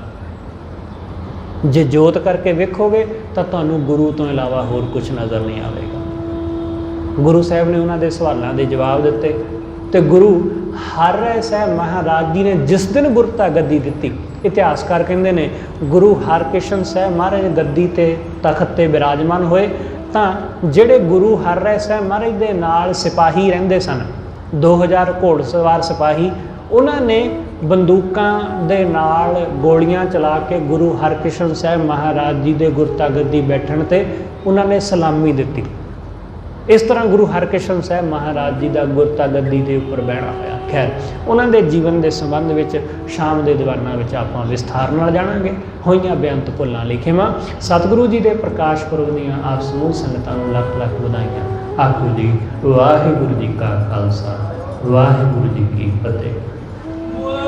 ਜੇ ਜੋਤ ਕਰਕੇ ਵੇਖੋਗੇ ਤਾਂ ਤੁਹਾਨੂੰ ਗੁਰੂ ਤੋਂ ਇਲਾਵਾ ਹੋਰ ਕੁਝ ਨਜ਼ਰ ਨਹੀਂ ਆਵੇਗਾ। ਗੁਰੂ ਸਾਹਿਬ ਨੇ ਉਹਨਾਂ ਦੇ ਸਵਾਲਾਂ ਦੇ ਜਵਾਬ ਦਿੱਤੇ। ਤੇ ਗੁਰੂ ਹਰਿਰਾਏ ਸਾਹਿਬ ਮਹਾਰਾਜ ਜੀ ਨੇ ਜਿਸ ਦਿਨ ਗੁਰਤਾ ਗੱਦੀ ਦਿੱਤੀ, ਇਤਿਹਾਸਕਾਰ ਕਹਿੰਦੇ ਨੇ ਗੁਰੂ ਹਰਿਕ੍ਰਿਸ਼ਨ ਸਾਹਿਬ ਮਹਾਰਾਜ ਗੱਦੀ ਤੇ ਤਖਤ ਤੇ ਬਿਰਾਜਮਾਨ ਹੋਏ ਤਾਂ ਜਿਹੜੇ ਗੁਰੂ ਹਰਿਰਾਏ ਸਾਹਿਬ ਮਹਾਰਾਜ ਦੇ ਨਾਲ ਸਿਪਾਹੀ ਰਹਿੰਦੇ ਸਨ, 2000 ਘੋੜਸਵਾਰ ਸਿਪਾਹੀ, ਉਹਨਾਂ ਨੇ ਬੰਦੂਕਾਂ ਦੇ ਨਾਲ ਗੋਲੀਆਂ ਚਲਾ ਕੇ ਗੁਰੂ ਹਰਿਕ੍ਰਿਸ਼ਨ ਸਾਹਿਬ ਮਹਾਰਾਜ ਜੀ ਦੇ ਗੁਰਤਾ ਗੱਦੀ ਬੈਠਣ ਤੇ ਉਹਨਾਂ ਨੇ ਸਲਾਮੀ ਦਿੱਤੀ। ਇਸ ਤਰ੍ਹਾਂ ਗੁਰੂ ਹਰਿਕ੍ਰਿਸ਼ਨ ਸਾਹਿਬ ਮਹਾਰਾਜ ਜੀ ਦਾ ਗੁਰਤਾ ਗੱਦੀ ਦੇ ਉੱਪਰ ਬਹਿਣਾ ਹੋਇਆ। ਖੈਰ, ਉਹਨਾਂ ਦੇ ਜੀਵਨ ਦੇ ਸੰਬੰਧ ਵਿੱਚ ਸ਼ਾਮ ਦੇ ਦੀਵਾਨਾਂ ਵਿੱਚ ਆਪਾਂ ਵਿਸਥਾਰ ਨਾਲ ਜਾਣਾਂਗੇ। ਹੋਈਆਂ ਬੇਅੰਤ ਭੁੱਲਾਂ ਲਿਖੇਵਾਂ। ਸਤਿਗੁਰੂ ਜੀ ਦੇ ਪ੍ਰਕਾਸ਼ ਪੁਰਬ ਦੀਆਂ ਆਪ ਸਮੂਹ ਸੰਗਤਾਂ ਨੂੰ ਲੱਖ ਲੱਖ ਵਧਾਈਆਂ। ਆਖੋ ਜੀ ਵਾਹਿਗੁਰੂ ਜੀ ਕਾ ਖਾਲਸਾ, ਵਾਹਿਗੁਰੂ ਜੀ ਕੀ ਫਤਿਹ।